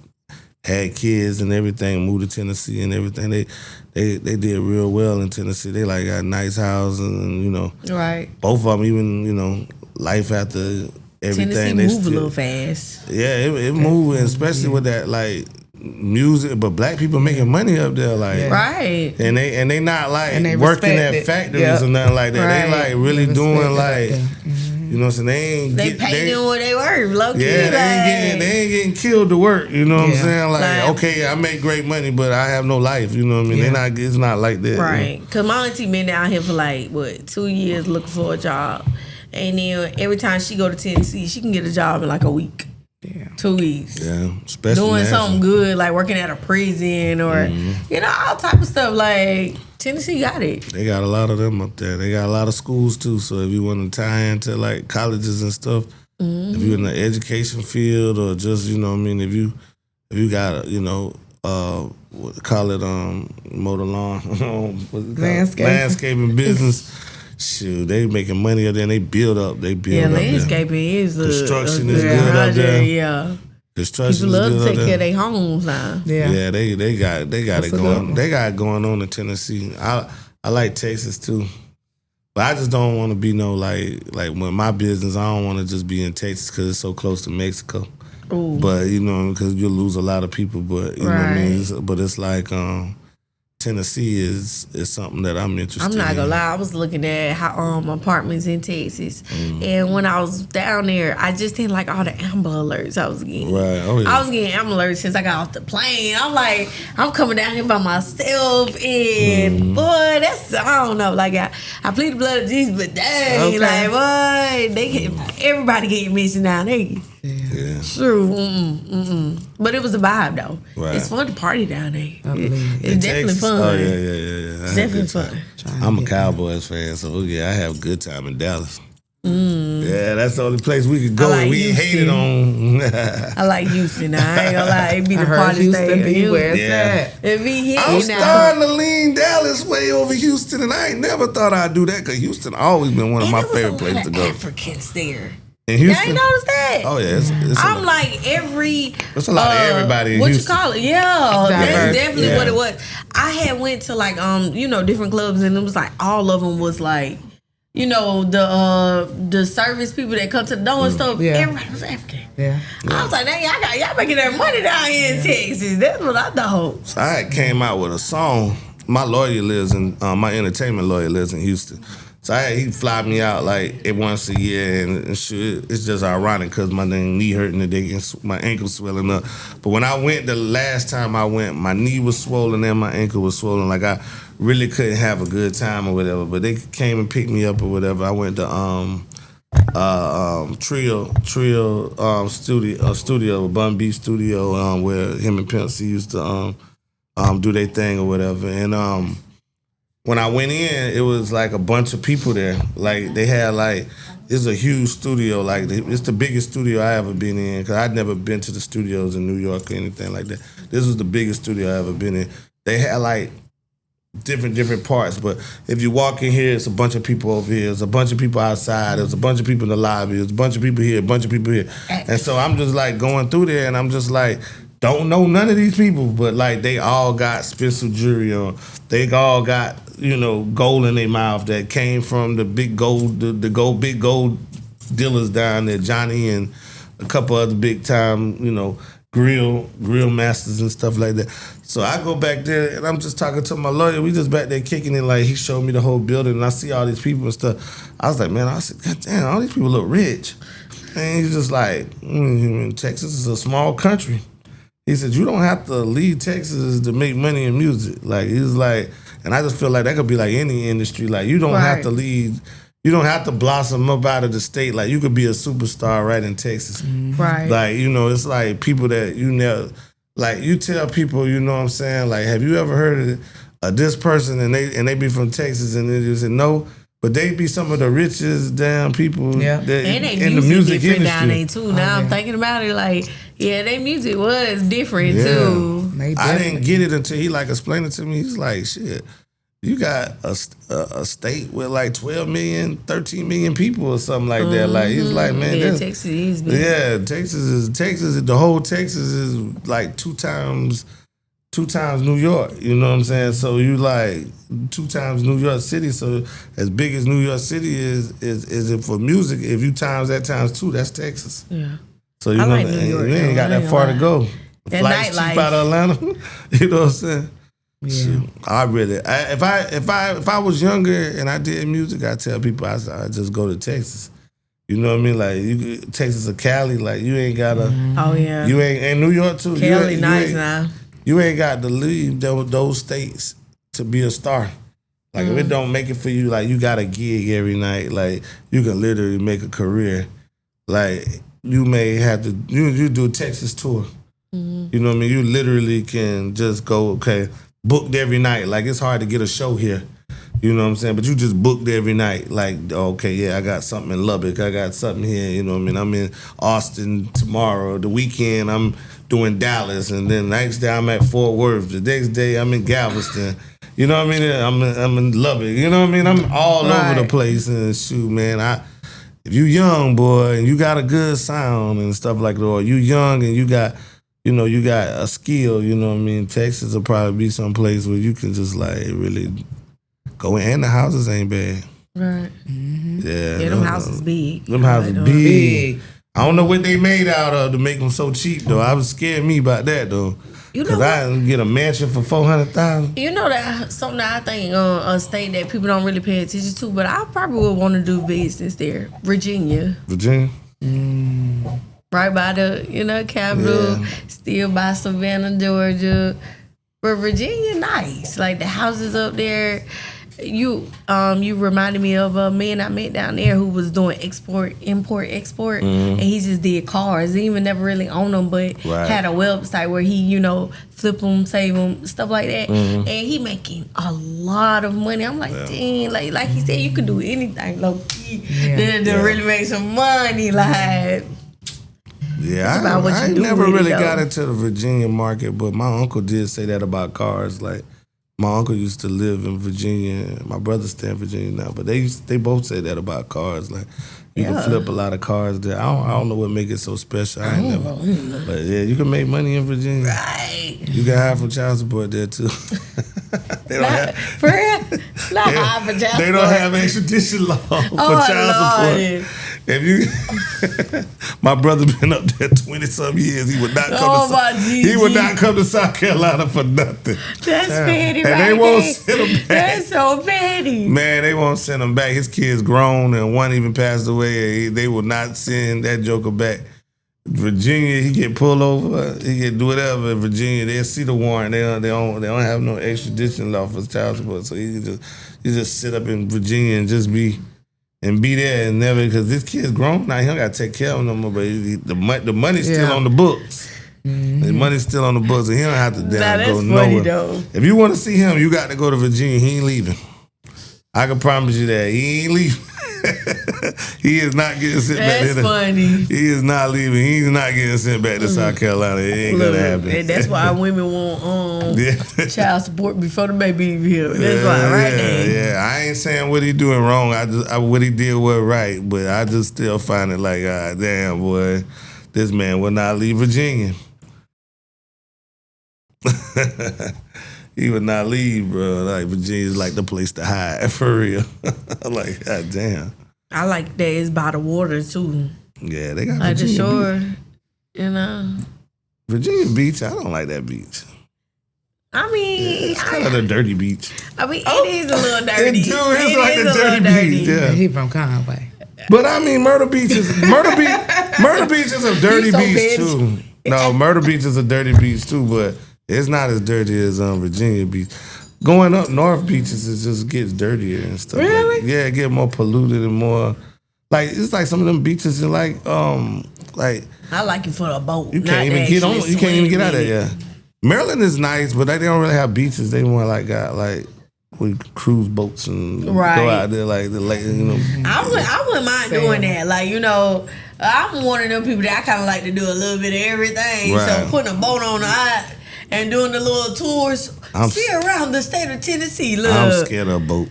had kids and everything, moved to Tennessee and everything. They did real well in Tennessee. They like got nice houses and, you know. Right. Both of them even, you know, life after everything. Tennessee move a little fast. Yeah, it moved, especially with that like music, but black people making money up there, like right. And they not like they working at it. factories or nothing like that. Right. They like really doing like you know what I'm saying? They pay them what they worth, low key. Yeah, they ain't getting killed to work. You know what I'm saying? Like, okay, I make great money, but I have no life. You know what I mean? It's not like that. Right. You know? Cause my auntie been down here for like 2 years looking for a job, and then every time she go to Tennessee, she can get a job in like a week. Yeah. 2 weeks. Yeah. Especially doing something good, like working at a prison or you know, all type of stuff. Like Tennessee got it. They got a lot of them up there. They got a lot of schools too. So if you want to tie into like colleges and stuff, if you're in the education field or just, you know what I mean, if you got, you know, what call it motor lawn landscaping business. Shoot, they making money up there and they build up. Yeah, landscaping is construction is good up there. Yeah. Construction people love is to good take up care there. of their homes now. Yeah, they got it going. They got it going on in Tennessee. I like Texas too. But I just don't want to be like when my business, I don't want to just be in Texas because it's so close to Mexico. Ooh. But you know, because you'll lose a lot of people. But you know what I mean. But it's like Tennessee is something that I'm interested in. I'm not gonna lie, I was looking at apartments in Texas, and when I was down there, I just didn't like all the Amber Alerts I was getting. Right. Oh yeah. I was getting Amber Alerts since I got off the plane. I'm like, I'm coming down here by myself, and boy, I don't know. Like I plead the blood of Jesus, but dang, like boy, everybody getting mentioned down there. Yeah. True. But it was a vibe though. Right. It's fun to party down there. It's definitely fun. Oh yeah. It's definitely fun. I'm a Cowboys fan, so yeah, I have a good time in Dallas. Yeah, that's the only place we could go and we ain't hated on. I like Houston. I ain't gonna lie, it be the party Houston state. be where it's at. It be here. I'm starting to lean Dallas way over Houston, and I ain't never thought I'd do that because Houston always been one of my favorite places to go. Africans there. In Houston? Y'all ain't noticed that? Oh yeah, it's I'm like there's a lot of everybody in what Houston. you call it? Yeah, that's definitely Yeah. what it was. I had went to like you know, different clubs, and it was like all of them was like, you know, the service people that come to the door and stuff. Yeah. Everybody was African. Yeah. I was like, dang, y'all making that money down here in Texas. That's what I thought. So I came out with a song. My lawyer lives in my entertainment lawyer lives in Houston. So he fly me out like once a year, and shit, it's just ironic because my knee hurting today, my ankle swelling up. But when I went the last time I went, my knee was swollen and my ankle was swollen. Like I really couldn't have a good time or whatever. But they came and picked me up or whatever. I went to Trio studio, Bun Beach studio, where him and Pimp C used to do their thing or whatever, and when I went in, it was like a bunch of people there. Like they had like it's a huge studio. Like it's the biggest studio I ever been in because I'd never been to the studios in New York or anything like that. This was the biggest studio I ever been in. They had like different parts, but if you walk in here, it's a bunch of people over here. It's a bunch of people outside. There's a bunch of people in the lobby. There's a bunch of people here. A bunch of people here. And so I'm just like going through there, and I'm just like. Don't know none of these people, but like they all got special jewelry on. They all got gold in their mouth that came from the big gold, big gold dealers down there, Johnny and a couple other big time grill masters and stuff like that. So I go back there and I'm just talking to my lawyer. We just back there kicking it. Like he showed me the whole building and I see all these people and stuff. I was like, man, I said, God damn, all these people look rich. And he's just like, Texas is a small country. He said, you don't have to leave Texas to make money in music. Like, he's like, and I just feel like that could be like any industry. Like, you don't have to leave, you don't have to blossom up out of the state. Like, you could be a superstar right in Texas. Right. Like, it's like people that you never, like, you tell people, you know what I'm saying? Like, have you ever heard of this person and they be from Texas and they just say no? But they be some of the richest damn people that and in the music different industry. Down there too. Now I'm thinking about it, like, their music was different too. I didn't get it until he like explained it to me. He's like, shit, you got a state with like 12 million, 13 million people or something like that. Like he's like, man, Texas is big. Yeah, Texas. The whole Texas is like two times New York, you know what I'm saying? So you like 2 times New York City. So as big as New York City is it for music? If you times that times 2, that's Texas. Yeah. So you like New York, you ain't got that far to go. That Flights cheap out of Atlanta. You know what I'm saying? Yeah. Shoot, if I was younger and I did music, I tell people I just go to Texas. You know what I mean? Like Texas or Cali, like you ain't gotta. Oh yeah. You ain't in New York too. Cali nice now. You ain't got to leave those states to be a star. Like if it don't make it for you, like you got a gig every night. Like you can literally make a career. Like you may have to you do a Texas tour. You know what I mean? You literally can just go booked every night. Like it's hard to get a show here. You know what I'm saying? But you just booked every night. Like, I got something in Lubbock. I got something here. You know what I mean? I'm in Austin tomorrow. The weekend, I'm doing Dallas. And then the next day, I'm at Fort Worth. The next day, I'm in Galveston. You know what I mean? I'm in Lubbock. You know what I mean? I'm all over the place. And shoot, man, if you young, boy, and you got a good sound and stuff like that, or you young and you got a skill, you know what I mean? Texas will probably be some place where you can just like really go in, and the houses ain't bad. Right. Mm-hmm. Yeah, them houses big. Them houses big. I don't know what they made out of to make them so cheap though. I was scared me about that though. Because I didn't get a mansion for $400,000. You know that something that I think a state that people don't really pay attention to, but I probably would want to do business there. Virginia. Right by the capital, still by Savannah, Georgia. But Virginia, nice. Like the houses up there. You reminded me of a man I met down there who was doing import, and he just did cars. He even never really owned them, but had a website where he, flip them, save them, stuff like that. And he making a lot of money. I'm like, dang, like he said, you could do anything low key to really make some money. Like, I never really got into the Virginia market, but my uncle did say that about cars. Like, my uncle used to live in Virginia. My brother stay in Virginia now, but they both say that about cars. Like you can flip a lot of cars there. I don't know what make it so special. I ain't never. But yeah, you can make money in Virginia. Right. You can hire from child support there too. They don't have for real. Not hire for child support. They don't have extradition law for child support. If you, my brother been up there 20-some years. He would not come. He would not come to South Carolina for nothing. That's petty, and they won't send him back. That's so petty. Man, they won't send him back. His kid's grown, and one even passed away. They will not send that joker back. Virginia, he get pulled over. He can do whatever. In Virginia, they'll see the warrant. They don't have no extradition law for child support. So he just sit up in Virginia and just be there and never, because this kid's grown now. He don't got to take care of him no more, but the money's still on the books. The money's still on the books, and he don't have to go nowhere. Though. If you want to see him, you got to go to Virginia. He ain't leaving. I can promise you that he ain't leaving. He is not getting sent back. That's funny. He is not leaving. He's not getting sent back to South Carolina. It ain't gonna happen. And that's why women want child support before the baby even here. That's why, right there. Yeah, I ain't saying what he doing wrong. What he did was right, but I just still find it like, damn, boy, this man will not leave Virginia. He would not leave, bro. Like, Virginia's like the place to hide, for real. Like, god damn. I like that it's by the water, too. Yeah, they got like Virginia the shore, Beach. you know. Virginia Beach, I don't like that beach. I mean, it's kind of the dirty beach. I mean, it is a little dirty. It's like a dirty beach. Yeah. He from Conway. But I mean, Murder Beach is a dirty beach too. No, Murder Beach is a dirty beach too, but it's not as dirty as Virginia Beach. Going up North Beaches, it just gets dirtier and stuff. Really? Like, yeah, it get more polluted and more. Like, it's like some of them beaches are like I like it for a boat. You can't even get on. You can't even get out of there. Yeah. Maryland is nice, but they don't really have beaches. They more like got like we cruise boats and go out there like the lake. You know, I wouldn't mind doing that. Like, you know, I'm one of them people that I kind of like to do a little bit of everything. Right. So putting a boat on the eye and doing the little tours, see around the state of Tennessee. Look, I'm scared of a boat.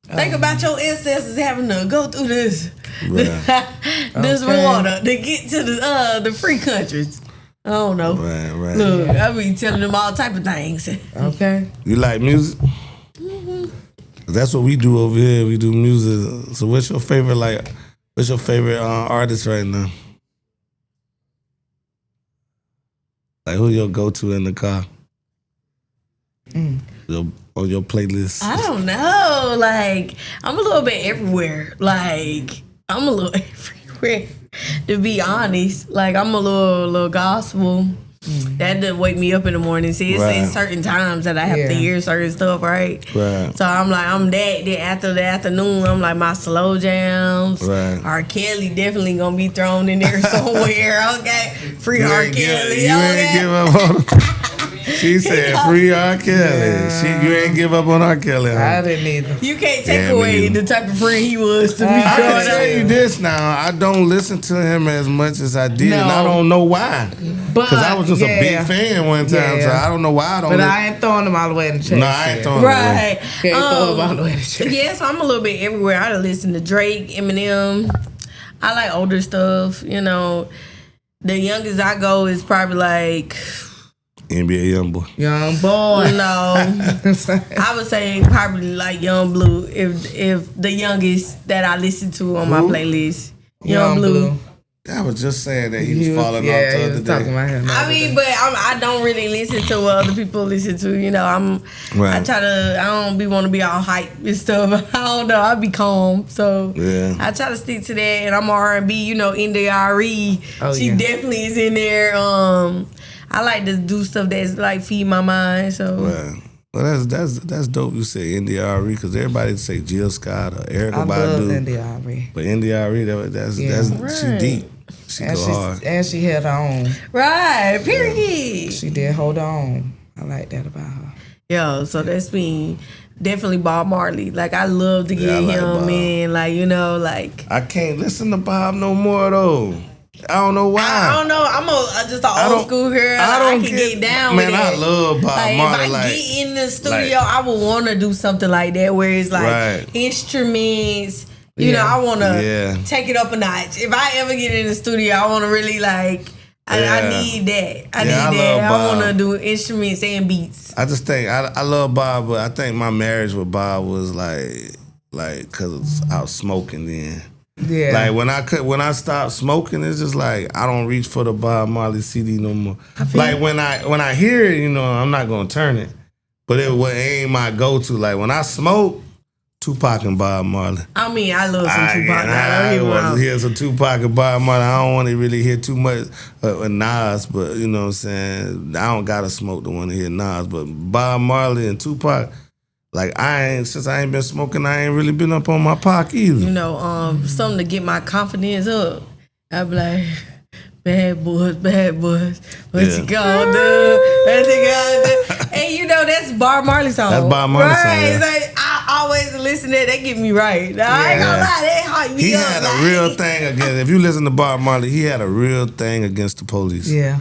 Think about your ancestors having to go through this this Okay. water to get to the free countries. I don't know. Right. Look, I be telling them all type of things. Okay. You like music? Mm-hmm. That's what we do over here. We do music. So what's your favorite artist right now? Like, who your go-to in the car? On your playlist? I don't know. Like, I'm a little bit everywhere. Like, I'm a little everywhere, to be honest. Like, I'm a little gospel. That does wake me up in the morning. See, it's certain times that I have to hear certain stuff, right? Right. So I'm like, then after the afternoon, I'm like my slow jams. Right. R. Kelly definitely gonna be thrown in there somewhere. Okay, free R. Kelly. You ain't give up on. She said free R. Kelly. You ain't give up on R. Kelly. Huh? I didn't either. You can't take away the type of friend he was to me. I can tell you this now. I don't listen to him as much as I did, and I don't know why. Because I was just a big fan one time, so I don't know why I don't. But I ain't throwing them all the way in the church. No, I ain't throwing them away. Can't throw them all the way in the church. Yes, I'm a little bit everywhere. I listen to Drake, Eminem. I like older stuff. You know, the youngest I go is probably like NBA Youngboy. Young boy. No, I would say probably like Young Blue. If the youngest that I listen to on my playlist, Young Blue. I was just saying that he was falling off the other day. About him I mean, but I don't really listen to what other people listen to. You know, I don't want to be all hype and stuff. I don't know. I be calm, so I try to stick to that. And I'm R&B. You know, India.Arie. She definitely is in there. I like to do stuff that's like feed my mind. So. Well, that's dope. You say India.Arie because everybody say Jill Scott or Erykah Badu. I love India.Arie. But India.Arie, that's she deep. She go hard. And she held on. Right, period. She did hold on. I like that about her. Yeah, so that's me. Definitely Bob Marley. Like, I love to get him in. Like, you know, like. I can't listen to Bob no more, though. I don't know why. I don't know. I'm just an old school girl. I can get down with it. Man, I love Bob Marley. If I get in the studio, I would want to do something like that where it's like instruments. You know, I want to take it up a notch. If I ever get in the studio, I want to really like. I need that. I need that. I want to do instruments and beats. I just think I love Bob, but I think my marriage with Bob was like because I was smoking then. Yeah. Like when I stopped smoking, it's just like I don't reach for the Bob Marley CD no more. Like when I hear it, you know, I'm not gonna turn it. But it ain't my go-to. Like when I smoke, Tupac and Bob Marley. I mean, I love some Tupac. I want to hear some Tupac and Bob Marley. I don't want to really hear too much Nas, but you know what I'm saying? I don't gotta smoke to want to hear Nas, but Bob Marley and Tupac. Like since I ain't been smoking, I ain't really been up on my Pac either. You know, something to get my confidence up. I be like, bad boys, what you gonna do? What you gonna do? And you know, that's Bob Marley song. That's Bob Marley song. It's like, I always listen to that. They get me right. Now, I ain't gonna lie, they hype me He up. had a real thing against. If you listen to Bob Marley, he had a real thing against the police. Yeah.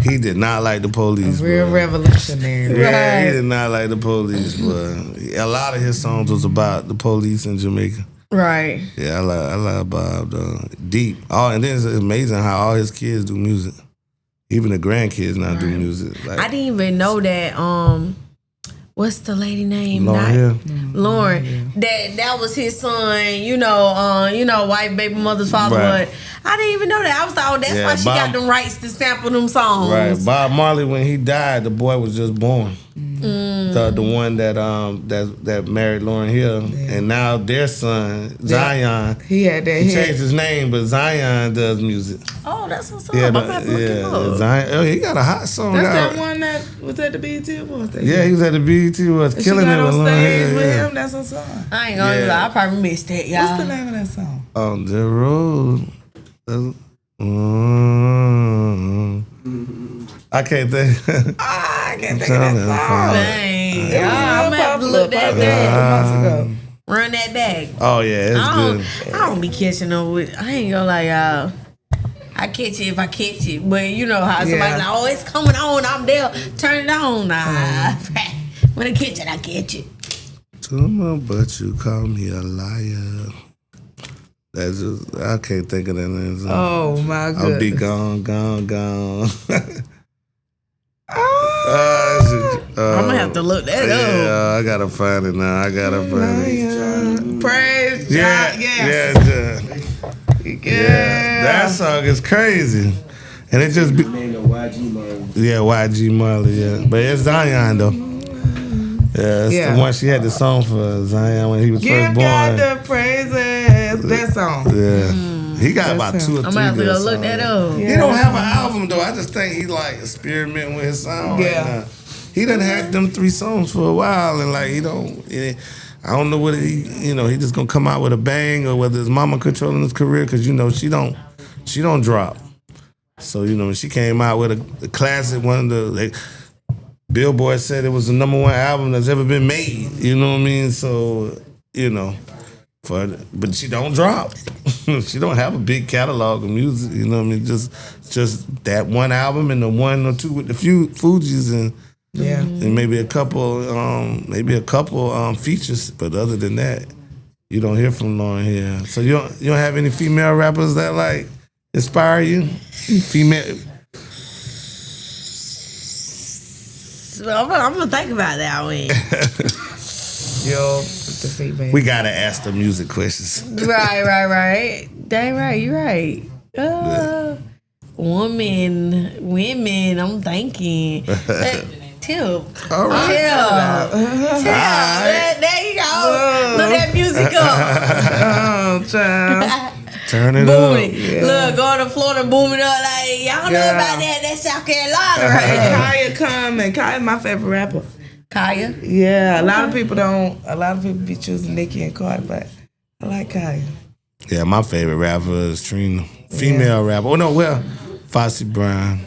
He did not like the police. Real revolutionary. Yeah, Right. he did not like the police, but a lot of his songs was about the police in Jamaica. Right. Yeah, I like Bob though. Deep. And then it's amazing how all his kids do music. Even the grandkids now do music. Like, I didn't even know that. What's the lady name? Lauren. That was his son. You know, white baby mother's father. Right. But I didn't even know that. I was like, that's why she got them rights to sample them songs. Right. Bob Marley, when he died, the boy was just born. The one that married Lauryn Hill, and now their son Zion. He had that. He changed his name, but Zion does music. Oh, that's what's up. I'm about to look him up. Zion. Oh, he got a hot song. That's out. that one that was at the BET Awards. Yeah, he was at the BET Awards, killing it on with stage Lauryn with Hill. him. That's her song. I ain't gonna lie. I probably missed that, y'all. What's the name of that song? On the road. I can't think. I can't think of that song. Dang. I'm gonna have to look that back. Run that back. Oh yeah, it's good. I don't be catching up with. I ain't gonna lie, y'all. I catch it if I catch it, but you know how somebody like, oh, it's coming on. I'm there. Turn it on. Nah. When I catch it, I catch it. But you call me a liar. That's just, I can't think of that name. Oh my goodness. I'll be gone. I'm gonna have to look that up. Yeah, I gotta find it now. Praise Yeah, God. Yes. Yeah. That song is crazy. And it just be YG Marley. Yeah, YG Marley, yeah. But it's Zion though. Yeah, it's the one she had the song for Zion when he was first born. Give God the praises. That song. Yeah. He got about 2 or 3 I'm gonna have to go good look songs. that up. He don't have an album though. I just think he like experimenting with his sound right now. He done had them 3 songs for a while, and like I don't know whether he just gonna come out with a bang or whether his mama controlling his career, because she don't drop. So when she came out with a classic, one of the Billboard said it was the #1 album that's ever been made. You know what I mean? So but she don't drop. She don't have a big catalog of music. You know what I mean? Just that one album and the 1 or 2 with the few Fugees and maybe a couple features. But other than that, you don't hear from Lauryn Hill. So you don't have any female rappers that like inspire you? Female. I'm gonna think about that one. The feedback. We gotta ask the music questions. Right. Dang right, you're right. Women, I'm thinking. Tip. All right. Tip. There you go. Look that music up. Oh, child. Turn it Booming. up. Yeah. Look, going to Florida, booming up like, y'all know about that. That's South Carolina right there. Kaya's my favorite rapper. Kaya? Yeah, a lot of people be choosing Nicki and Cardi, but I like Kaya. Yeah, my favorite rapper is Trina. Female rapper. Oh, no, Foxy Brown.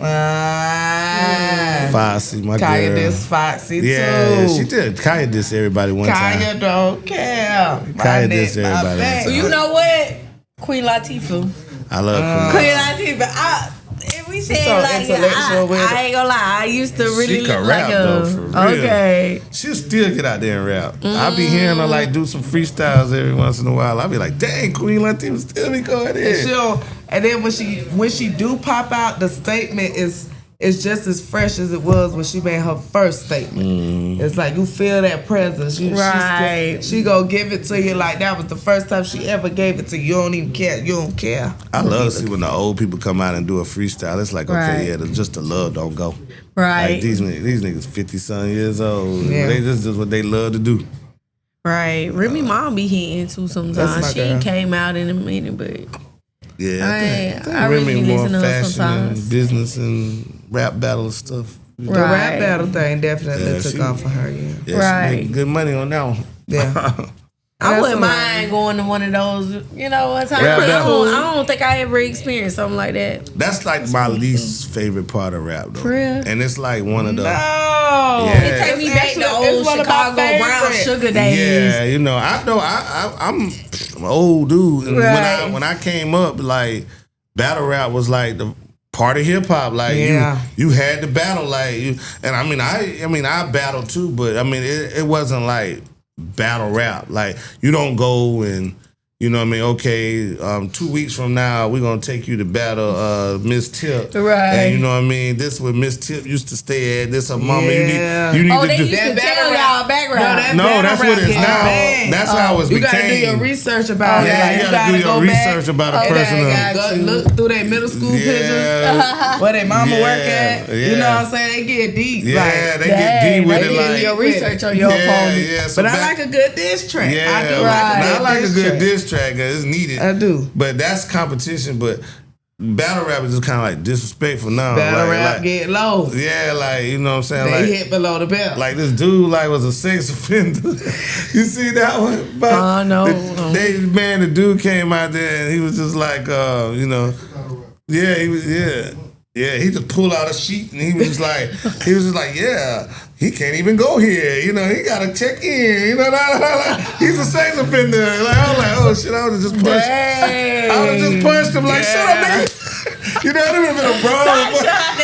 Foxy, my Kaya girl. diss Foxy too. Yeah, she did. Kaya diss everybody one time. Kaya don't care. Kaya diss everybody one time. You know what? Queen Latifah. I love Queen Latifah. If we say So like, intellectual with I ain't gonna lie. I used to really She look can like rap, her. though, for real. Okay. She'll still get out there and rap. I be hearing her like do some freestyles every once in a while. I be like, dang, Queen Latifah still be going in. And then when she do pop out, the statement is just as fresh as it was when she made her first statement. It's like you feel that presence. She go give it to you like that was the first time she ever gave it to you. You don't even care. You don't care. I love to see when the old people come out and do a freestyle. It's like, okay, Right. just the love don't go. Right. Like these niggas 50-some years old. Yeah. This is what they love to do. Right. Remy mom be hitting too That's sometimes. my She girl. came out in a minute, but Yeah, I think I really Remy be more listening to her fashion sometimes. and business and rap battle stuff. The Right. rap battle thing definitely Yeah, took she- off for her. Yeah. Yeah, she Right. made good money on that one. Yeah. I wouldn't mind going to one of those, one time. Rap I battle. don't think I ever experienced something like that. That's like my least favorite part of rap, though. For real? And it's like one of the. No. Yeah. It take me back to old one of my Chicago brown favorites. sugar days. Yeah, I'm an old dude, and Right. when I came up, like battle rap was like the part of hip hop. Like Yeah. you had to battle, and I battled too, but I mean it wasn't like battle rap. Like you don't go and. Okay, 2 weeks from now, we're going to take you to battle Miss Tip. Right. And this is where Miss Tip used to stay at. This her mama. Yeah. You need Oh, to they do used to That tell battle y'all background. No, that's what it's now. Bang. That's how it's You became. gotta do your research about it. Yeah, Like, you gotta do your go research about a and person. then go look through their middle school pictures, where their mama work at. You know what I'm saying? They get deep. Yeah, like, they get deep with They it. did Like, your research on your opponent. yeah. So but I like a good diss track. Yeah, I do I like a good track. diss track. It's needed. I do. But that's competition. But battle rap is just kind of like disrespectful now. Battle rap get low. Yeah, like you know what I'm saying. They Like hit below the belt. like this dude like was a sex offender. You see that one? But No. the dude came out there and he was just like yeah, he was yeah, he just pulled out a sheet and he was just like yeah, he can't even go here. He gotta check in. He's a sex offender. Like I was like, oh shit, I would have just punched. I would have just punched him like, shut up, nigga. That would have been a problem.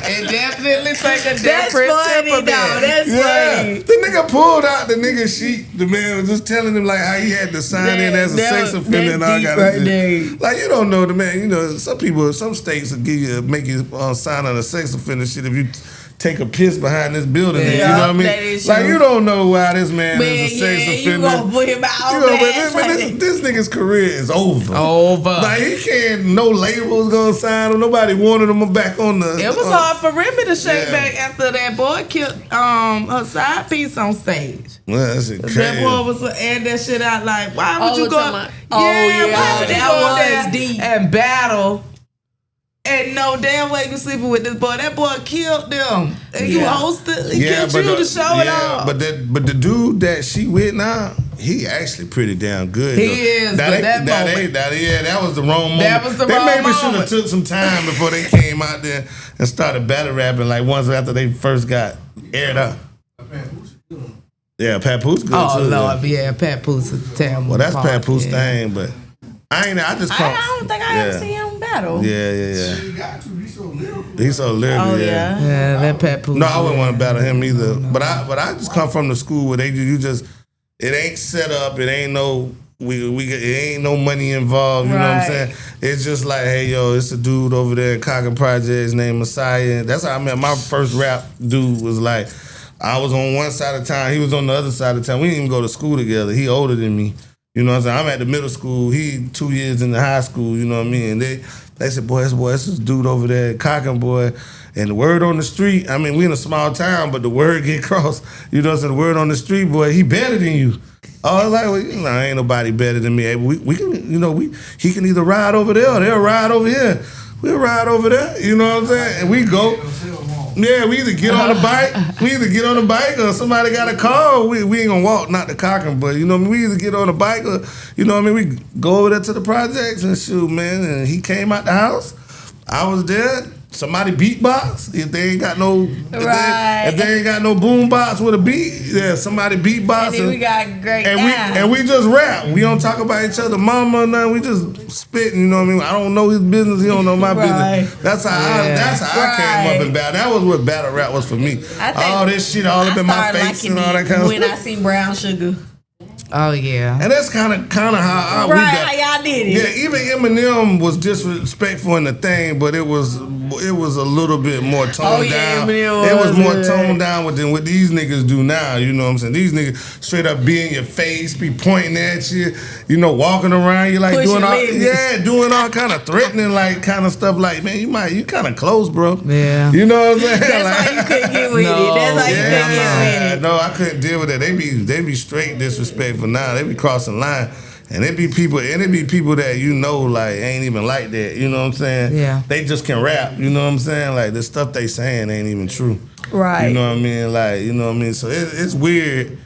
It definitely take a That's different funny, temperament. though. That's funny. The nigga pulled out the nigga sheet. The man was just telling him like how he had to sign in as a sex offender and all deep that right shit. there. Like you don't know the man. Some states will make you sign on a sex offender shit if you take a piss behind this building. Yeah, You know what I mean? that is Like true. you don't know why this man Man, is a sex offender. you gonna put him out You on know, that. but this nigga's career is over. Over. Like he can't. No label was gonna sign him. Nobody wanted him back on the. It was hard for Remy to shake Yeah. back after that boy killed her side piece on stage. Well, that's shit That crazy. boy was airing that shit out like, why would you go? talking about- yeah, why would you that go was there deep. and battle? And no damn way you sleeping with this boy. That boy killed them. And you hosted. He killed you to show it all. But the dude that she with now, he actually pretty damn good. He though. is, but that moment. That was the wrong moment. That was the they wrong maybe should moment. have took some time before they came out there and started battle rapping like once after they first got aired out. Yeah, Papoose good Oh, too. Lord. Yeah, Pat Poose is terrible. Well, that's part, Papoose yeah. thing, but I just call. I don't think I ever seen him battle. Yeah. He's so lyrical. Oh, yeah. yeah. Yeah, that Pat Poose. No, I wouldn't want to battle him either. But I just come from the school where it ain't set up. It ain't no it ain't no money involved. You know what I'm Right. saying? It's just like, hey yo, it's a dude over there at Cocker Projects named Messiah. That's how I met my first rap dude. Was like I was on one side of town, he was on the other side of town. We didn't even go to school together. He older than me. You know what I'm saying? I'm at the middle school. He 2 years in the high school. You know what I mean? And they said, boy, it's this dude over there at Cockin, boy. And the word on the street, I mean, we in a small town, but the word get crossed. You know what I'm saying? The word on the street, boy, he better than you. I was like, well, ain't nobody better than me. Hey, we can, he can either ride over there or they'll ride over here. We'll ride over there. You know what I'm saying? And we go. Yeah, we either get on the bike, or somebody got a car. We ain't gonna walk, not the Cockin, but we either get on the bike or we go over there to the projects and shoot, man. And he came out the house. I was there. Somebody beatbox. If they ain't got no, if they ain't got no boom box with a beat, yeah, somebody beatbox. And then we got great and we just rap. We don't talk about each other, mama or nothing. We just spitting. You know what I mean? I don't know his business. He don't know my business. That's how I came up in battle. That was what battle rap was for me. All this shit all up in my face and all that kind of stuff. When I seen Brown Sugar. Oh yeah, and that's kind of how we got. How y'all did it? Yeah, even Eminem was disrespectful in the thing, but it was a little bit more toned down. It was more toned down than what these niggas do now. You know what I'm saying? These niggas straight up be in your face, be pointing at you. Walking around, you like doing all kind of threatening, like kind of stuff. Like, man, you kind of close, bro. Yeah, you know what I'm saying? That's like, why you couldn't get with it. That's why you couldn't get with it. No, I couldn't deal with it. They be straight disrespectful now. They be crossing line. And it be people that like ain't even like that. You know what I'm saying? Yeah. They just can rap. You know what I'm saying? Like the stuff they saying ain't even true. Right. You know what I mean? Like, you know what I mean? So it's weird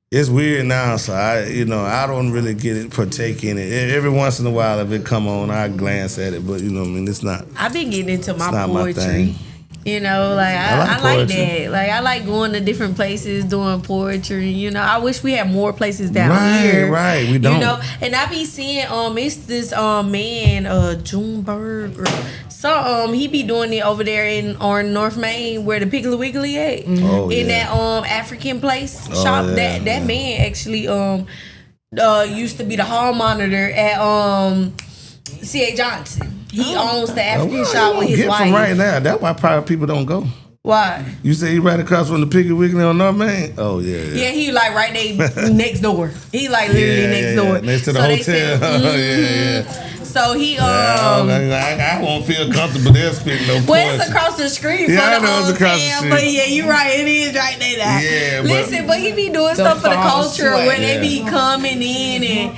It's weird now, so I don't really partake in it. Every once in a while, if it come on, I glance at it, but you know what I mean. It's not. I've been getting into my not my poetry. thing. You know, like I like poetry. that. Like I like going to different places doing poetry. You know, I wish we had more places down here. Right, we don't. You know, and I be seeing it's this man Junebird or so he be doing it over there in North Main where the Piggly Wiggly at in that African place shop. Yeah, that man actually used to be the hall monitor at C.A. Johnson. He owns the African shop with his wife. From right now. That's why private people don't go. Why? You say he right across from the Piggly Wiggly on North Main? Oh, yeah. Yeah, he like right there next door. He like literally next door. Next to the hotel. Yeah. So he I won't feel comfortable there speaking no poetry. Well, it's across the street from the hotel. But yeah, you're right. It is right there. Yeah, listen, but he be doing stuff for the culture where they be coming in and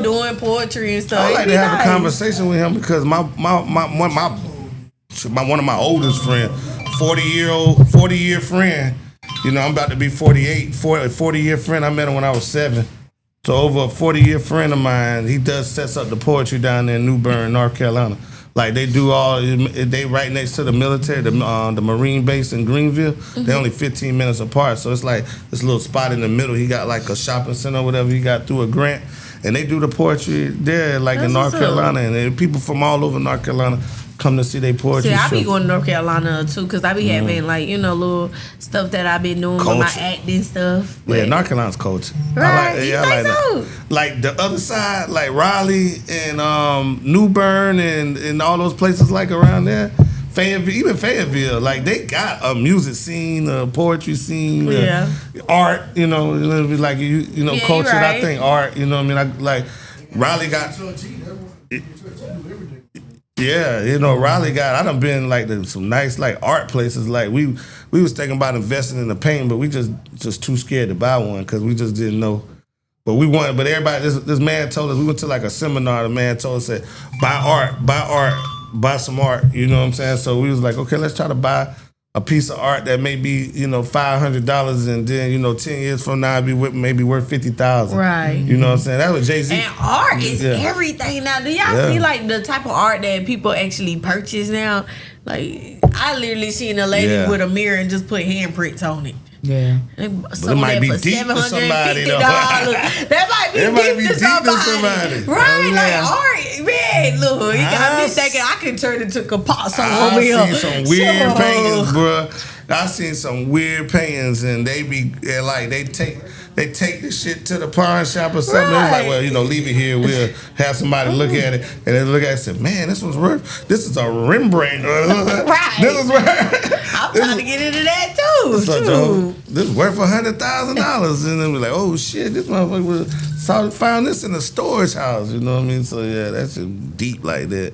doing poetry and stuff. I like to have a conversation with him because one of my oldest friends, 40-year friend. I'm about to be 48. 40-year friend. I met him when I was 7. So over a 40-year friend of mine, he sets up the poetry down there in New Bern, North Carolina. Like they do they right next to the military, the Marine base in Greenville. They're only 15 minutes apart. So it's like this little spot in the middle. He got like a shopping center or whatever he got through a grant. And they do the poetry there like in North Carolina. And people from all over North Carolina come to see their poetry. See, I be going to North Carolina too because I be having like little stuff that I been doing with my acting stuff. But yeah, North Carolina's culture. Right, I like so? Like the other side, like Raleigh and New Bern and all those places like around there. Fayetteville, even Fayetteville, like they got a music scene, a poetry scene, art. Like culture. Right. I think art. You know what I mean? Like Raleigh got. Yeah, Raleigh got. I done been like to some nice like art places. Like we was thinking about investing in the painting, but we just too scared to buy one because we just didn't know. But we wanted. But everybody, this man told us we went to like a seminar. The man told us that buy some art. You know what I'm saying? So we was like, okay, let's try to buy a piece of art that may be $500 and then 10 years from now it'd be maybe worth $50,000. Right. You know what I'm saying? That was Jay-Z. And art is everything now. Do y'all see like the type of art that people actually purchase now? Like I literally seen a lady with a mirror and just put handprints on it. Yeah, but it might be deep to somebody though. That might be deep to somebody. Right, like art, man. Look, he got me thinking I could turn into Capasso over here. I seen some weird paintings, bro. I seen some weird paintings, and they take the shit to the pawn shop or something. Right. It's like, well, leave it here. We'll have somebody look at it, and they look at it and say, man, this is a Rembrandt. Right. This is worth. I'm trying to get into that too. This is worth $100,000, and then we're like, oh shit, this motherfucker found this in a storage house. You know what I mean? So yeah, that's just deep like that.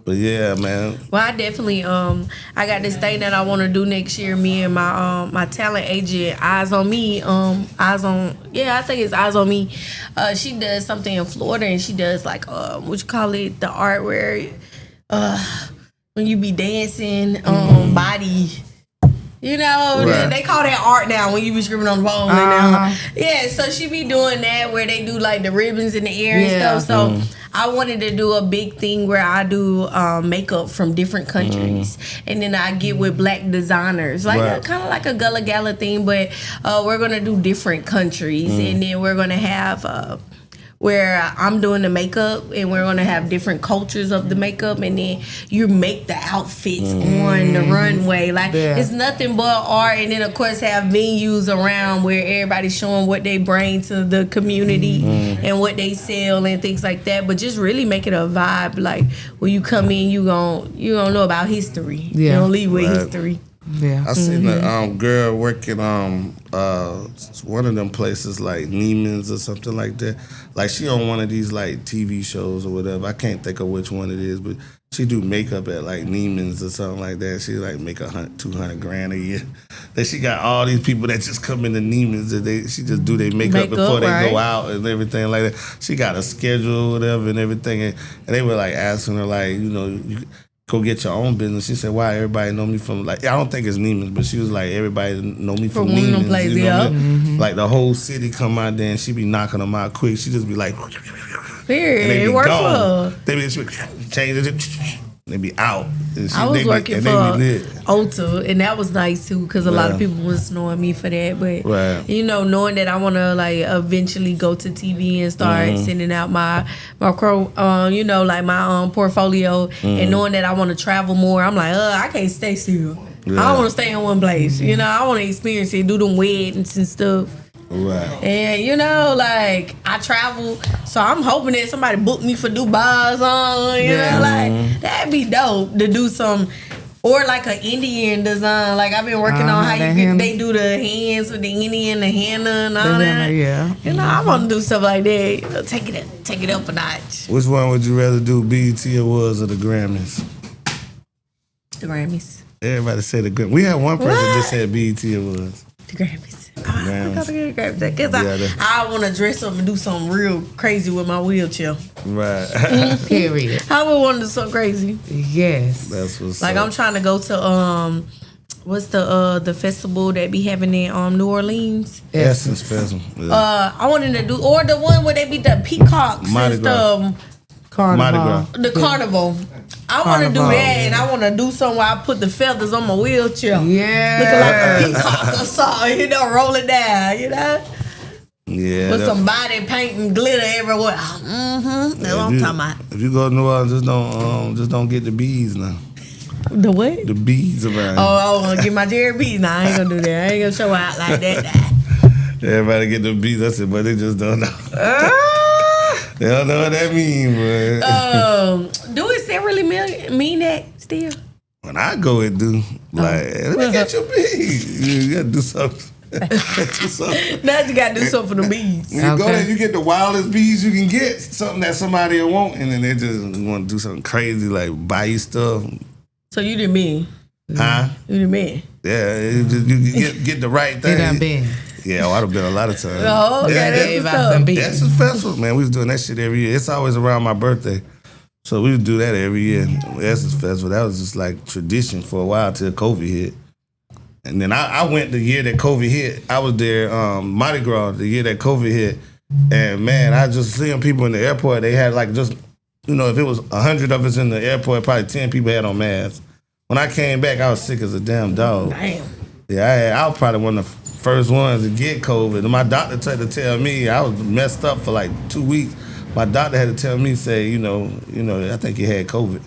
But yeah, man. Well, I definitely I got this thing that I want to do next year. Me and my talent agent, Eyes on Me. I think it's Eyes on Me. She does something in Florida, and she does like what you call it, the art where when you be dancing body. Right. They call that art now when you be screaming on the phone. Yeah, so she be doing that where they do like the ribbons in the air and stuff. So I wanted to do a big thing where I do makeup from different countries, and then I get with black designers, like kind of like a Gullah Gala thing, but we're gonna do different countries, and then we're gonna have. Where I'm doing the makeup and we're gonna have different cultures of the makeup, and then you make the outfits on the runway. Like it's nothing but art, and then of course have venues around where everybody's showing what they bring to the community and what they sell and things like that. But just really make it a vibe. Like when you come in, you gon' know about history. You don't leave with history. Yeah, I seen a girl working one of them places like Neiman's or something like that. Like she on one of these like TV shows or whatever. I can't think of which one it is, but she do makeup at like Neiman's or something like that. She like make $200,000 a year. Then she got all these people that just come into Neiman's and she just do their makeup before they go out and everything like that. She got a schedule or whatever and everything, and they were like asking her like go get your own business. She said, why everybody know me from, like, I don't think it's Neiman's, but she was like, everybody know me from Neiman's. Places, you know what I mean? Mm-hmm. Like, the whole city come out there and she be knocking them out quick. She just be like, Period. and they It be worked gone. for her. They be change it, they be out. And I was working for lit. Ulta, and that was nice too, because a lot of people was knowing me for that. But you know, knowing that I want to like eventually go to TV and start sending out my you know, like my portfolio, and knowing that I want to travel more, I'm like, I can't stay still. I don't want to stay in one place. You know, I want to experience it, do them weddings and stuff. Right. And you know, like I travel, so I'm hoping that somebody book me for Dubai or something. You know, like that'd be dope to do some, or like an Indian design. Like I've been working on how they do the hands with the Indian, the henna and all that. Yeah. You know, I want to do stuff like that. You know, take it up a notch. Which one would you rather do, BET Awards or the Grammys? The Grammys. Everybody said the Grammys. We had one person that said BET Awards. The Grammys. Because I want to dress up and do something real crazy with my wheelchair. Right. Period. I would want to do something crazy. Yes. That's what's like up. I'm trying to go to what's the festival that be having in New Orleans? Essence Festival. Yeah. I wanted to do, or the one where they be the peacocks Mardi and Gras. stuff. Carnival. The carnival. I want to do that, and I want to do something where I put the feathers on my wheelchair. Yeah. Looking like a peacock or something, you know, roll it down, you know? Yeah. With some body paint and glitter everywhere. That's what I'm talking about. If you go to New Orleans, just don't get the bees now. The what? The bees around. Oh, I want to get my Jerry bees. Nah, I ain't going to do that. I ain't going to show out like that. Everybody get the bees. I said, but they just don't know. They don't know what that means, bro. Do it still really mean that still? When I go and do, like, let me get your bees. You got to do something. Now you got to do something for the bees. When you go there, you get the wildest bees you can get, something that somebody will want, and then they just want to do something crazy, like buy you stuff. So you didn't mean? Huh? You didn't mean? Yeah, you get the right thing. It done been. Yeah, I'd have been a lot of times. Oh, okay, That's a festival, man. We was doing that shit every year. It's always around my birthday. So we would do that every year. Essence Festival. That was just like tradition for a while till COVID hit. And then I went the year that COVID hit. I was there, Mardi Gras, the year that COVID hit. And man, I just seeing people in the airport, they had like just, you know, if it was 100 of us in the airport, probably 10 people had on masks. When I came back, I was sick as a damn dog. Damn. Yeah, I was probably one of the first ones to get COVID. And my doctor tried to tell me, I was messed up for like 2 weeks. My doctor had to tell me, say, you know, I think you had COVID.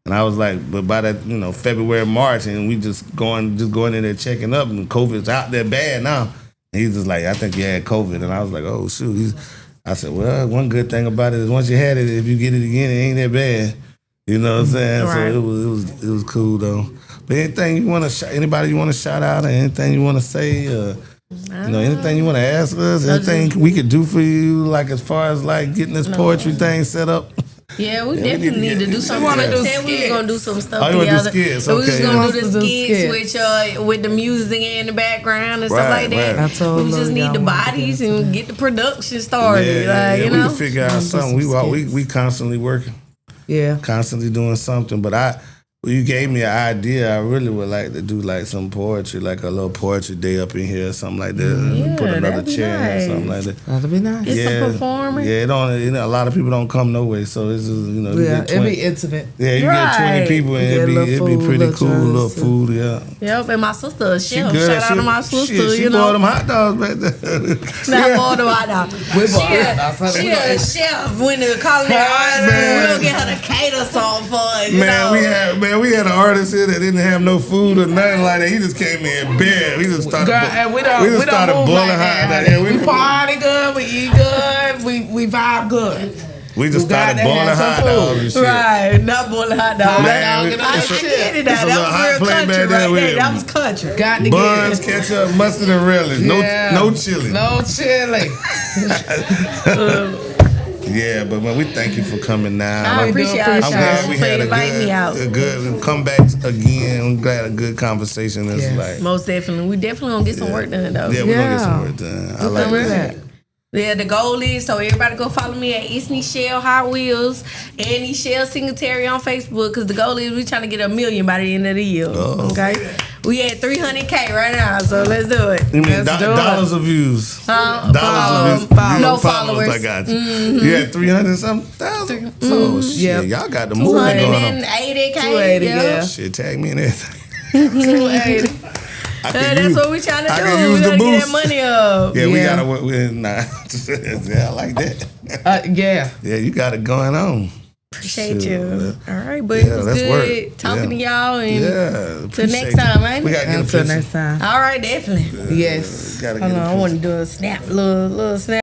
And I was like, but by that, February, March, and we just going in there checking up, and COVID's out there bad now. And he's just like, I think you had COVID. And I was like, oh, shoot. I said, well, one good thing about it is once you had it, if you get it again, it ain't that bad. You know what I'm saying? Right. So it was cool, though. But anything you want to, anybody you want to shout out, or anything you want to say, anything you want to ask us, anything we could do for you, like as far as like getting this poetry thing set up. Yeah, we definitely need to do something. We said we was gonna do some stuff together. together. Skits. We was Okay. gonna do the skits with the music in the background and stuff like that. Right. We just need the bodies and get the production started. We can figure out something. We constantly working. Yeah. Constantly doing something. But you gave me an idea. I really would like to do like some poetry, like a little poetry day up in here or something like that. Yeah, put another that'd be chair nice. or something like that. That'd be nice. Get some performing. Yeah, a lot of people don't come no way, so it's just, it'd be intimate. Yeah, you get 20 people and it'd be pretty cool, little food, yeah. Yep, and my sister, a chef. Shout out to my sister, She bought them hot dogs back there. Not bought them hot dogs. She a chef when the culinary arts. We'll get her to cater something for us. We had an artist here that didn't have no food or nothing like that. He just came in bare. We just started. We started boiling hot. hot. Yeah, we party good. We eat good. We vibe good. We just started boiling hot dogs and shit. Right, not boiling hot dogs. Man, I get it. That was real country right there. That was country. Got to buns, ketchup, mustard, and relish. No chili. No chili. Yeah, but man, we thank you for coming now. I appreciate y'all. I'm glad we had a good comebacks again. I'm glad a good conversation is like. Most definitely. We definitely gonna get some work done though. Yeah, we're gonna get some work done. I like that. Yeah, the goal is so everybody go follow me at It's Nichelle Hot Wheels and Nichelle Singletary on Facebook because the goal is we trying to get 1 million by the end of the year. Okay, we at 300K right now, so let's do it. You mean dollars of views? Dollars of views? No followers. I got you. You had 300-something thousand. Oh shit, y'all got the movement going on. 280K. 280, yeah. Shit, tag me in everything. 280. That's what we trying to do. use We the gotta get that boost. money up. Yeah, we Yeah. gotta work with. Nah, yeah, I like that. Yeah. Yeah, you got it going on. Appreciate Shit, you. man. All right, but Yeah, it was that's good work. talking to y'all and Yeah. till next time, man. We gotta get a Until picture. next time. All right, definitely. Yes. Gotta Hold get on, a I picture. want to do a snap, little snap.